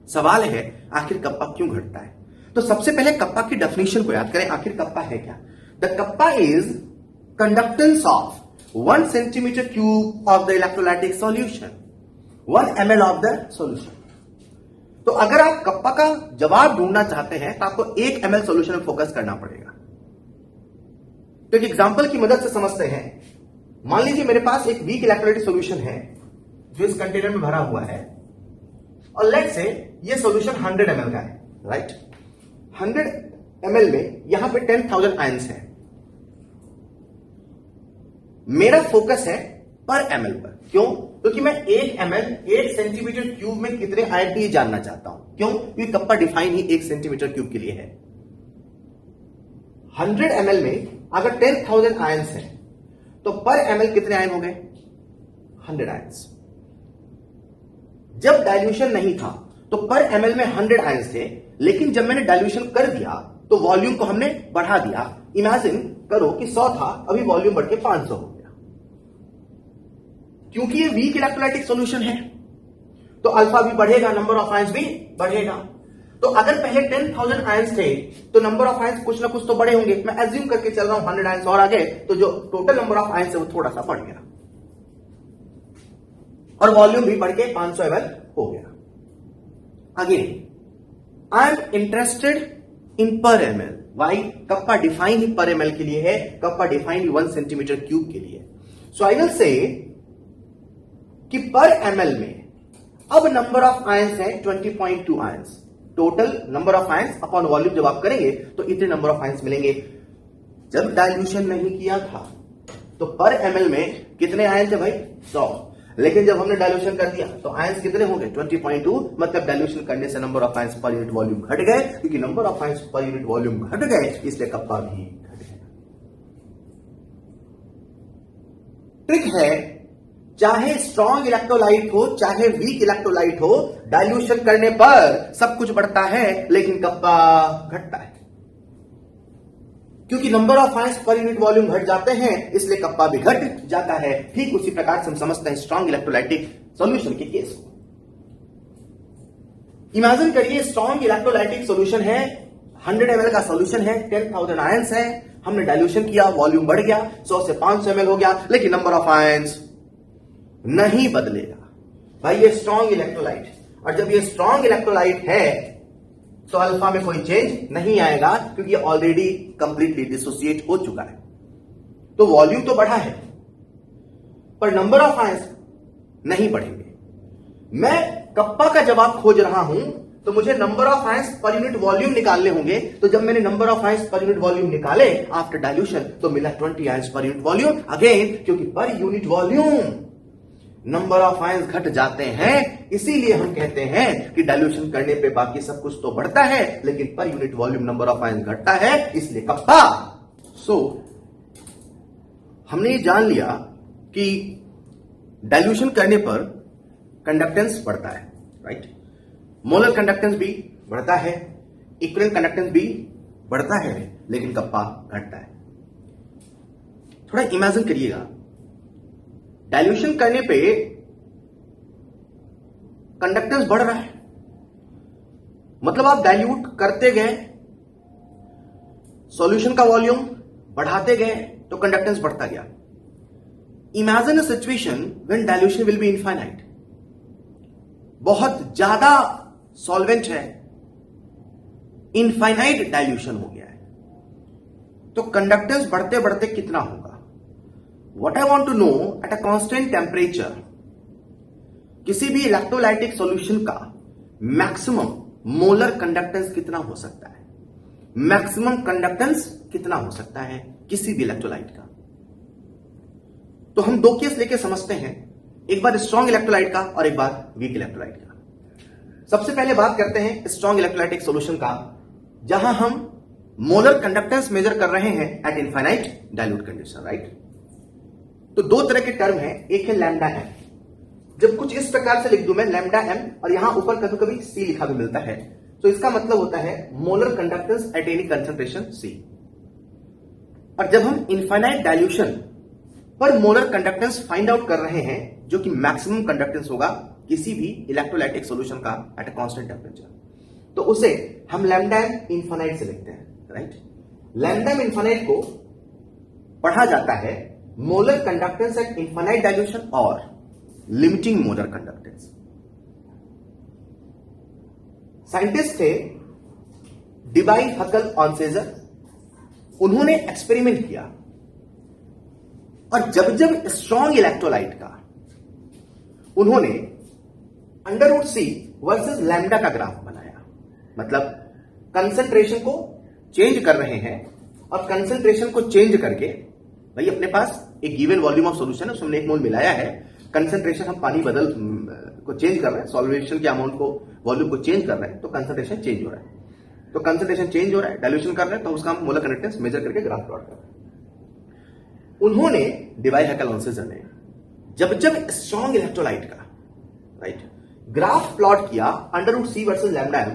Speaker 1: सवाल है आखिर कप्पा क्यों घटता है? तो सबसे पहले कप्पा की डेफिनेशन को याद करें, आखिर कप्पा है क्या? The kappa is conductance of 1 centimeter cube of the electrolytic solution, 1 ml of the solution। तो अगर आप कप्पा का जवाब ढूंढना चाहते हैं तो आपको 1 ml सॉल्यूशन में फोकस करना पड़ेगा। तो एक एग्जांपल की मदद से समझते हैं। मान लीजिए मेरे पास एक वीक इलेक्ट्रोलाइटिक सॉल्यूशन है जो इस कंटेनर में भरा हुआ है, और लेट्स से ये सॉल्यूशन 100 ml का है, राइट? 100 ml में यहां पे 10,000 आयंस है। मेरा फोकस है पर ml पर। क्यों? क्योंकि मैं 1 ml 1 सेंटीमीटर क्यूब में कितने आयन ये जानना चाहता हूं। क्यों? क्योंकि कप्पा डिफाइन ही 1 सेंटीमीटर क्यूब के लिए है। 100 ml में अगर 10,000 आयंस है तो पर ml कितने आयन हो गए? 100 आयंस। जब डाइल्यूशन नहीं था तो पर ml में 100 आयंस थे, लेकिन जब मैंने डाइल्यूशन कर दिया तो वॉल्यूम को हमने बढ़ा दिया। इमेजिन करो कि 100 था, अभी वॉल्यूम बढ़ के 500 हो गया। क्योंकि ये वीक इलेक्ट्रोलाइटिक सॉल्यूशन है तो अल्फा भी बढ़ेगा, नंबर ऑफ आयंस भी बढ़ेगा। तो अगर पहले 10,000 आयंस थे तो नंबर ऑफ आयंस कुछ ना कुछ तो बड़े होंगे। मैं एज्यूम करके चल रहा हूं 100 आयंस और आ गए, तो जो टोटल नंबर ऑफ आयंस है वो थोड़ा सा बढ़ गया और वॉल्यूम भी बढ़ के 500 ml हो गया। Again I am interested in पर ml। वाई? कप्पा डिफाइन ही पर ml के लिए है, कप्पा डिफाइन ही 1 सेंटीमीटर क्यूब के लिए। सो आई विल से कि पर ml में अब नंबर ऑफ आयंस है 20.2 ions. Total number of ions upon volume जब आप करेंगे तो इतने नंबर ऑफ आयंस मिलेंगे। जब डाइल्यूशन नहीं किया था तो पर ml में कितने आयन थे भाई? 100। लेकिन जब हमने डाइल्यूशन कर दिया तो आयंस कितने होंगे? 20.2। मतलब डाइल्यूशन करने से number of ions per unit volume घट गए, क्योंकि number of ions per unit volume घट गए इसलिए कप्पा भी घट गया। ट्रिक है, चाहे स्ट्रॉन्ग इलेक्ट्रोलाइट हो चाहे वीक इलेक्ट्रोलाइट हो, डाइल्यूशन करने पर सब कुछ बढ़ता है लेकिन कप्पा घटता है, क्योंकि number of ions per unit volume घट जाते हैं इसलिए कप्पा भी घट जाता है। ठीक उसी प्रकार से हम समझते हैं स्ट्रॉन्ग इलेक्ट्रोलाइटिक सॉल्यूशन के केस को। इमेजिन करिए स्ट्रॉन्ग इलेक्ट्रोलाइटिक सॉल्यूशन है, 100 ml का सॉल्यूशन है, 10,000 आयंस है, हमने डाइल्यूशन किया, वॉल्यूम बढ़ गया, 100 से 500 ml हो गया, लेकिन नंबर ऑफ आयंस नहीं बदलेगा। भाई ये स्ट्रॉन्ग इलेक्ट्रोलाइट, और जब ये स्ट्रॉन्ग इलेक्ट्रोलाइट है तो अल्फा में कोई चेंज नहीं आएगा, क्योंकि ऑलरेडी कंप्लीटली डिसोसिएट हो चुका है। तो वॉल्यूम तो बढ़ा है पर नंबर ऑफ आयंस नहीं बढ़ेंगे। मैं कप्पा का जवाब खोज रहा हूं तो मुझे number of ions per unit volume निकालने होंगे। तो जब मैंने number of ions per unit volume निकाले आफ्टर डाइल्यूशन तो मिला 20 ions per unit volume. Again क्योंकि per unit volume number of ions घट जाते हैं, इसीलिए हम कहते हैं कि डाइल्यूशन करने पे बाकी सब कुछ तो बढ़ता है लेकिन per unit volume number of ions घटता है, इसलिए कप्पा। हमने ये जान लिया कि डाइल्यूशन करने पर कंडक्टेंस बढ़ता है, राइट? मोलर कंडक्टेंस भी बढ़ता है, इक्विवेलेंट कंडक्टेंस भी बढ़ता है, लेकिन कप्पा घटता है। थोड़ा इमेजिन करिएगा, डाइल्यूशन करने पे कंडक्टेंस बढ़ रहा है, मतलब आप डाइल्यूट करते गए, सॉल्यूशन का वॉल्यूम बढ़ाते गए तो कंडक्टेंस बढ़ता गया। Imagine a situation when dilution will be infinite. बहुत ज्यादा सॉल्वेंट है, इनफाइनाइट डाइल्यूशन हो गया है, तो कंडक्टेंस बढ़ते बढ़ते कितना होगा? What I want to know, at a constant temperature, किसी भी इलेक्ट्रोलाइटिक सॉल्यूशन का मैक्सिमम मोलर कंडक्टेंस कितना हो सकता है? मैक्सिमम कंडक्टेंस कितना हो सकता है किसी भी इलेक्ट्रोलाइट का? तो हम दो केस लेके समझते हैं, एक बार स्ट्रॉन्ग इलेक्ट्रोलाइट का और एक बार वीक इलेक्ट्रोलाइट का। सबसे पहले बात करते हैं स्ट्रॉन्ग इलेक्ट्रोलाइटिक सॉल्यूशन का, जहां हम मोलर कंडक्टेंस मेजर कर रहे हैं eight infinite dilute condition, right? तो दो तरह के टर्म है, एक है लैम्डा एम। जब कुछ इस प्रकार से लिख दूं मैं लैम्डा एम, और यहां ऊपर कभी कभी सी लिखा भी मिलता है, तो इसका मतलब होता है molar conductance at any concentration C. और जब हम इनफाइनाइट डाइल्यूशन पर मोलर कंडक्टेंस फाइंड आउट कर रहे हैं, जो कि मैक्सिमम कंडक्टेंस होगा किसी भी इलेक्ट्रोलाइटिक सॉल्यूशन का एट अ कांस्टेंट टेम्परेचर, तो उसे हम लैम्डा एम इनफाइनाइट से लिखते हैं, राइट? लैम्डा एम इनफाइनाइट को पढ़ा जाता है molar conductance eight infinite dilution और लिमिटिंग मोलर कंडक्टेंस। साइंटिस्ट थे डिबाई हकल ऑनसेजर, उन्होंने एक्सपेरिमेंट किया और जब जब स्ट्रॉन्ग इलेक्ट्रोलाइट का उन्होंने under root C versus lambda का ग्राफ बनाया, मतलब कंसंट्रेशन को चेंज कर रहे हैं और कंसंट्रेशन को चेंज करके, भाई अपने पास एक गिवन वॉल्यूम ऑफ सॉल्यूशन है, उसमें 1 मोल मिलाया है, कंसंट्रेशन हम पानी बदल को चेंज कर रहे हैं, सॉल्यूशन के अमाउंट को वॉल्यूम को चेंज कर रहे हैं, तो कंसंट्रेशन चेंज हो रहा है। तो कंसंट्रेशन चेंज हो रहा है, डाइल्यूशन कर रहे हैं, तो उसका हम मोलर कंडक्टेंस मेजर करके ग्राफ प्लॉट कर रहे हैं। उन्होंने डिबाई हैकल ऑनसेजर ने जब जब स्ट्रॉन्ग इलेक्ट्रोलाइट का, राइट, ग्राफ प्लॉट किया under root C versus lambda M,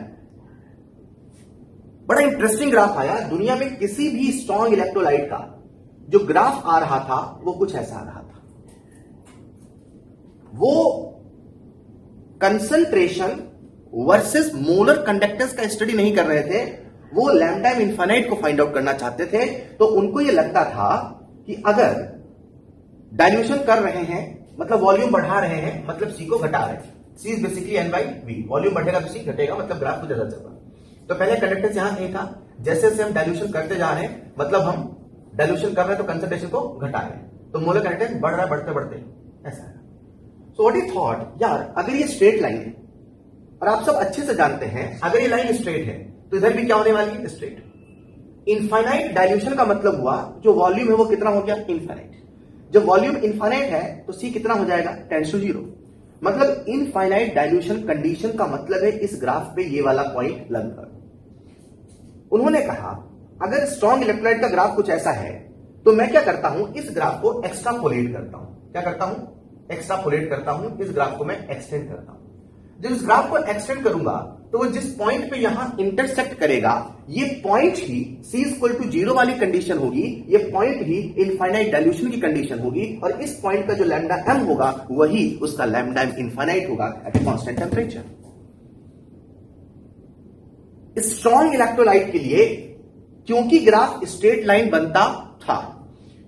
Speaker 1: बड़ा इंटरेस्टिंग ग्राफ आया। दुनिया में किसी भी स्ट्रॉन्ग इलेक्ट्रोलाइट का जो ग्राफ आ रहा था वो कुछ ऐसा आ रहा था। वो कंसंट्रेशन वर्सेस मोलर कंडक्टेंस का स्टडी नहीं कर रहे थे, वो लैम्डा एम इनफाइनाइट को फाइंड आउट करना चाहते थे। तो उनको ये लगता था कि अगर डाइल्यूशन कर रहे हैं मतलब वॉल्यूम बढ़ा रहे हैं, मतलब सी को घटा रहे हैं, C is basically N by V, volume बढ़ेगा तो सी घटेगा, मतलब ग्राफ को ज्यादा चलता। तो पहले कंडक्टेंस यहां ए था, जैसे जैसे हम डाइल्यूशन करते जा रहे हैं, मतलब हम डाइल्यूशन कर रहे हैं तो कंसंट्रेशन को घटा रहे हैं, तो मोलर कंडक्टेंस बढ़ रहा है बढ़ते बढ़ते ऐसा है। सो व्हाट ही थॉट, यार अगर ये स्ट्रेट लाइन है और आप सब अच्छे से जानते हैं अगर ये लाइन स्ट्रेट है तो इधर भी क्या होने वाली है, स्ट्रेट। इनफाइनाइट डाइल्यूशन का मतलब हुआ जो वॉल्यूम है वो कितना हो गया, इनफाइनाइट। जब वॉल्यूम इनफाइनाइट है तो सी कितना हो जाएगा, टेंड्स टू 0। मतलब इनफाइनाइट डाइल्यूशन कंडीशन का मतलब है इस ग्राफ पे ये वाला पॉइंट लगभग। उन्होंने कहा अगर स्ट्रॉन्ग इलेक्ट्रोलाइट का ग्राफ कुछ ऐसा है तो मैं क्या करता हूं, इस ग्राफ को एक्स्ट्रापोलेट करता हूं। क्या करता हूं, एक्स्ट्रापोलेट करता हूं, इस ग्राफ को मैं एक्सटेंड करता हूं। जब इस ग्राफ को एक्सटेंड करूंगा तो वो जिस पॉइंट पे यहां इंटरसेक्ट करेगा ये पॉइंट ही C = 0 वाली कंडीशन होगी, ये पॉइंट ही इनफाइनाइट डाइल्यूशन की कंडीशन होगी, और इस पॉइंट का जो लैम्डा m होगा वही उसका लैम्डा m इनफाइनाइट होगा at a constant temperature. Strong electrolyte के लिए क्योंकि ग्राफ स्ट्रेट लाइन बनता था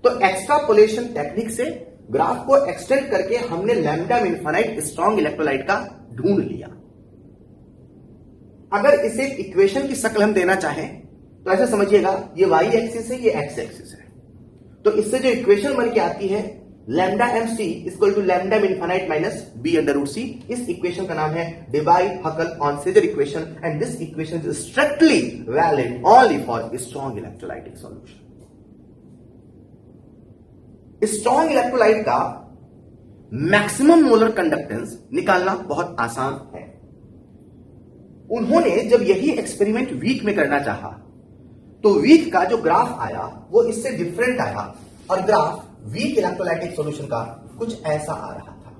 Speaker 1: तो एक्स्ट्रापोलेशन टेक्निक से ग्राफ को एक्सटेंड करके हमने लैम्डा इनफाइनाइट स्ट्रॉन्ग इलेक्ट्रोलाइट का ढूंढ लिया। अगर इसे इक्वेशन की शक्ल हम देना चाहें तो ऐसे समझिएगा ये y एक्सिस है, ये x एक्सिस है। तो इससे जो इक्वेशन बन के आती है lambda mc = lambda infinite minus b/√c, इस इक्वेशन का नाम है Debye Huckel Onsager equation, and this equation is strictly valid only for strong electrolytic solution. Strong electrolyte का मैक्सिमम मोलर कंडक्टेंस निकालना बहुत आसान है। उन्होंने जब यही एक्सपेरिमेंट वीक में करना चाहा तो वीक का जो ग्राफ आया वो इससे डिफरेंट आया, और ग्राफ वीक इलेक्ट्रोलाइटिक सॉल्यूशन का कुछ ऐसा आ रहा था।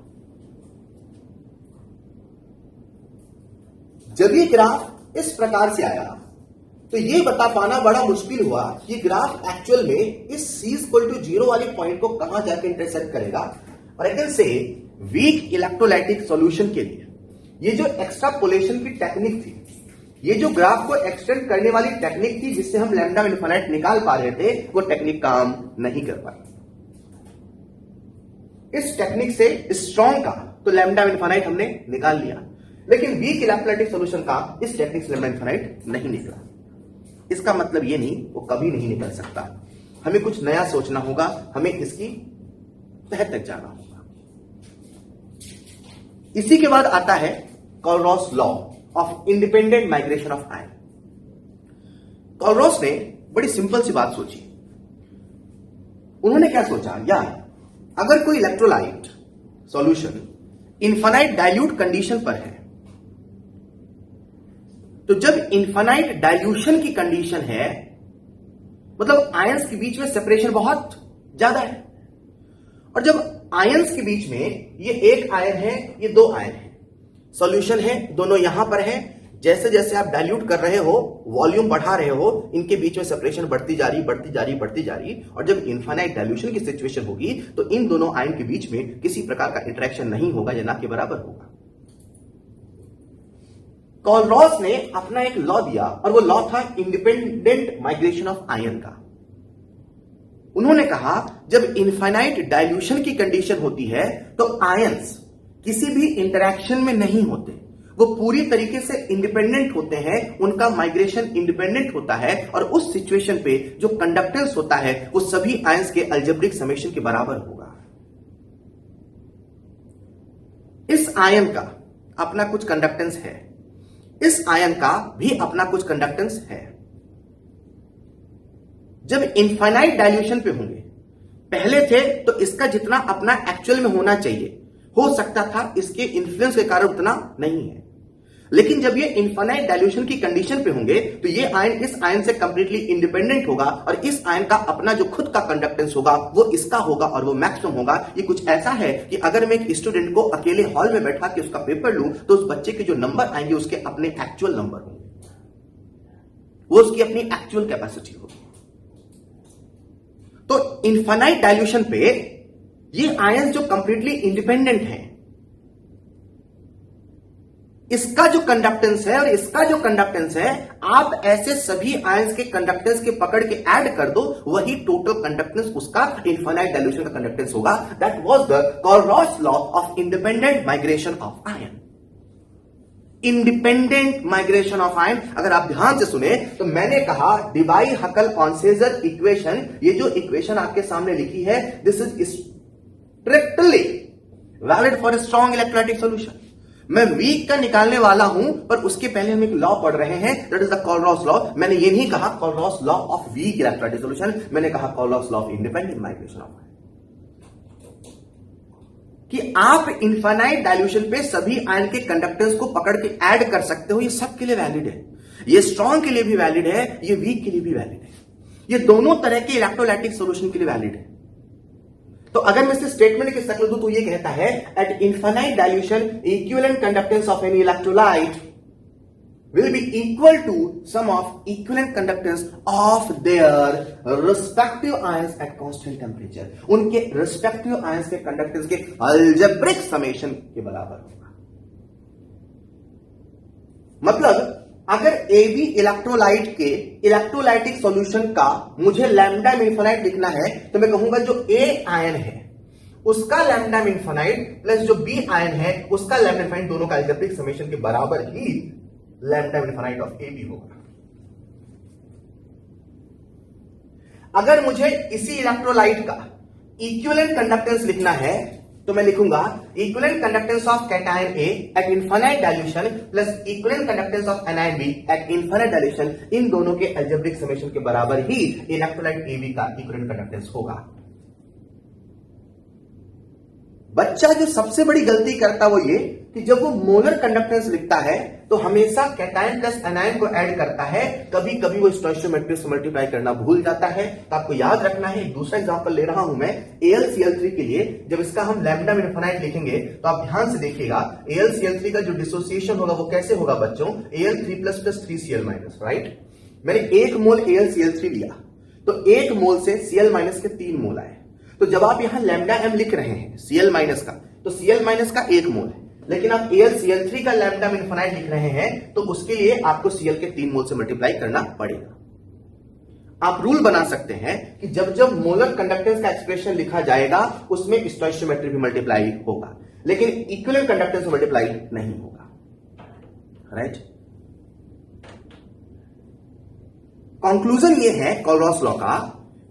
Speaker 1: जब ये ग्राफ इस प्रकार से आया तो ये बता पाना बड़ा मुश्किल हुआ कि ग्राफ एक्चुअल में इस C = 0 वाली पॉइंट को कहां जाकर इंटरसेक्ट करेगा। और I can say weak electrolytic solution के लिए ये जो एक्स्ट्रापोलेशन की टेक्निक थी, ये जो ग्राफ को एक्सटेंड करने वाली टेक्निक थी जिससे हम लैम्डा इनफाइनाइट निकाल पा रहे थे, वो टेक्निक काम नहीं कर पाई। इस टेक्निक से स्ट्रॉन्ग का तो लैम्डा इनफाइनाइट हमने निकाल लिया, लेकिन वीक इलेक्ट्रोलाइटिक सॉल्यूशन का इस टेक्निक से लैम्डा इनफाइनाइट नहीं निकला। इसका मतलब ये नहीं वो कभी नहीं निकल सकता। हमें कुछ नया सोचना होगा, हमें इसकी तह तक जाना होगा। इसी के बाद आता है Kohlrausch law of independent migration of ion. Kohlrausch ने बड़ी सिंपल सी बात सोची। उन्होंने क्या सोचा, यार अगर कोई electrolyte solution infinite dilute condition पर है तो जब इनफाइनाइट डाइल्यूशन की कंडीशन है मतलब आयंस के बीच में सेपरेशन बहुत ज्यादा है, और जब आयंस के बीच में ये एक आयन है, ये दो आयन है, सॉल्यूशन है, दोनों यहां पर है, जैसे जैसे आप डाइल्यूट कर रहे हो, वॉल्यूम बढ़ा रहे हो, इनके बीच में सेपरेशन बढ़ती जा रही, और जब इनफाइनाइट डाइल्यूशन की सिचुएशन होगी तो इन दोनों आयन के बीच में किसी प्रकार का इंटरेक्शन नहीं होगा, या ना के बराबर होगा। कॉलरॉस ने अपना एक लॉ दिया और वो लॉ था इंडिपेंडेंट माइग्रेशन ऑफ आयन का। उन्होंने कहा जब इनफाइनाइट डाइल्यूशन की कंडीशन होती है तो आयंस किसी भी इंटरैक्शन में नहीं होते, वो पूरी तरीके से इंडिपेंडेंट होते हैं, उनका माइग्रेशन इंडिपेंडेंट होता है, और उस सिचुएशन पे जो कंडक्टेंस होता है वो सभी आयंस के अलजेब्रिक समेशन के बराबर होगा। इस आयन का अपना कुछ कंडक्टेंस है, इस आयन का भी अपना कुछ कंडक्टेंस है। जब इनफाइनाइट डाइल्यूशन पे होंगे, पहले थे तो इसका जितना अपना एक्चुअल में होना चाहिए हो सकता था, इसके इन्फ्लुएंस के कारण उतना नहीं है, लेकिन जब ये इनफाइनाइट डाइल्यूशन की कंडीशन पे होंगे तो ये आयन इस आयन से कंप्लीटली इंडिपेंडेंट होगा, और इस आयन का अपना जो खुद का कंडक्टेंस होगा वो इसका होगा और वो मैक्सिमम होगा। ये कुछ ऐसा है कि अगर मैं एक स्टूडेंट को अकेले हॉल में बैठा के उसका पेपर लूं तो उस बच्चे के जो नंबर आएंगे उसके अपने एक्चुअल नंबर होंगे, वो उसकी अपनी एक्चुअल कैपेसिटी होगी। तो इनफाइनाइट डाइल्यूशन पे ये आयंस जो कंप्लीटली इंडिपेंडेंट है, इसका जो कंडक्टेंस है और इसका जो कंडक्टेंस है, आप ऐसे सभी आयंस के कंडक्टेंस के पकड़ के ऐड कर दो, वही टोटल कंडक्टेंस उसका इनफाइनाइट डाइल्यूशन का कंडक्टेंस होगा। That was the Kohlrausch law of independent migration of ion. Independent migration of ion, अगर आप ध्यान से सुने तो मैंने कहा डिबाई-हकल-ऑनसेजर इक्वेशन, ये जो इक्वेशन आपके सामने लिखी है, this is strictly valid for strong electrolytic solution. मैं वीक का निकालने वाला हूं, पर उसके पहले हम एक लॉ पढ़ रहे हैं, that is the Kohlrausch law. मैंने ये नहीं कहा Kohlrausch law of weak electrolytic solution, मैंने कहा Kohlrausch law of independent migration of कि आप इनफाइनाइट डाइल्यूशन पे सभी आयन के कंडक्टेंस को पकड़ के ऐड कर सकते हो। ये सबके लिए वैलिड है, ये स्ट्रॉन्ग के लिए भी वैलिड है, ये वीक के लिए भी वैलिड है, ये दोनों तरह के इलेक्ट्रोलाइटिक सॉल्यूशन के लिए वैलिड है। तो अगर मैं इसे स्टेटमेंट के शक्ल दूं तो ये कहता है eight infinite dilution equivalent conductance of any electrolyte will be equal to sum of equivalent conductance of their respective ions at constant temperature। उनके respective ions के conductance के algebraic summation के बराबर होगा। मतलब अगर AB इलेक्ट्रोलाइट के इलेक्ट्रोलाइटिक सॉल्यूशन का मुझे लैम्डा इनफाइनाइट लिखना है, तो मैं कहूंगा जो A आयन है उसका लैम्डा इनफाइनाइट प्लस जो B आयन है उसका लैम्डा इनफाइनाइट, दोनों का algebraic summation के बराबर ही lambda infinite of A B होगा। अगर मुझे इसी इलेक्ट्रोलाइट का इक्विवेलेंट कंडक्टेंस लिखना है तो मैं लिखूंगा equivalent conductance of cation A at infinite dilution plus equivalent conductance of anion B at infinite dilution. इन दोनों के अलजेब्रिक समेशन के बराबर ही इलेक्ट्रोलाइट ए बी का इक्विवेलेंट कंडक्टेंस होगा। बच्चा जो सबसे बड़ी गलती करता वो ये कि जब वो मोलर कंडक्टेंस लिखता है तो हमेशा कैटायन प्लस एनायन को ऐड करता है, कभी कभी वो स्टोइचियोमेट्री से मल्टीप्लाई करना भूल जाता है। तो आपको याद रखना है, एक दूसरा एग्जांपल ले रहा हूं मैं AlCl3 के लिए। जब इसका हम लैम्डा इनफाइनाइट लिखेंगे तो आप ध्यान से देखिएगा AlCl3 का जो डिसोसिएशन होगा वो कैसे होगा बच्चों, Al3 plus plus 3Cl minus, right. मैंने 1 मोल AlCl3 लिया तो 1 मोल से Cl माइनस के 3 मोल आए। तो जब आप यहां लैम्डा m लिख रहे हैं Cl माइनस का, तो Cl माइनस का 1 मोल है, लेकिन आप AlCl3 का लैम्डा इनफाइनाइट लिख रहे हैं तो उसके लिए आपको Cl के 3 मोल से मल्टीप्लाई करना पड़ेगा। आप रूल बना सकते हैं कि जब जब मोलर कंडक्टेंस का एक्सप्रेशन लिखा जाएगा उसमें स्टोइचियोमेट्री भी मल्टीप्लाई होगा, लेकिन इक्विवेलेंट कंडक्टेंस मल्टीप्लाई नहीं होगा, राइट। कंक्लूजन ये है कोलरॉस लॉ का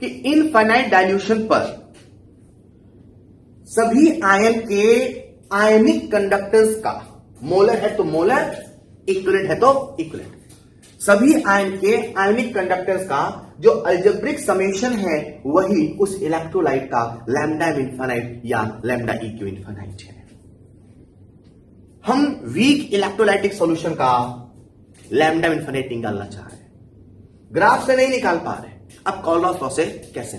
Speaker 1: कि इनफाइनाइट डाइल्यूशन पर सभी आयन के आयनिक कंडक्टेंस का, मोलर है तो मोलर, इक्विवेलेंट है तो इक्विवेलेंट, सभी आयन के आयनिक कंडक्टेंस का जो अलजेब्रिक समेशन है वही उस इलेक्ट्रोलाइट का लैम्डा इनफाइनाइट या लैम्डा इक्यू इनफाइनाइट है। हम वीक इलेक्ट्रोलाइटिक सॉल्यूशन का लैम्डा इनफाइनाइट निकालना चाह रहे हैं, ग्राफ से नहीं निकाल पा रहे, अब कोलरॉस लॉ से कैसे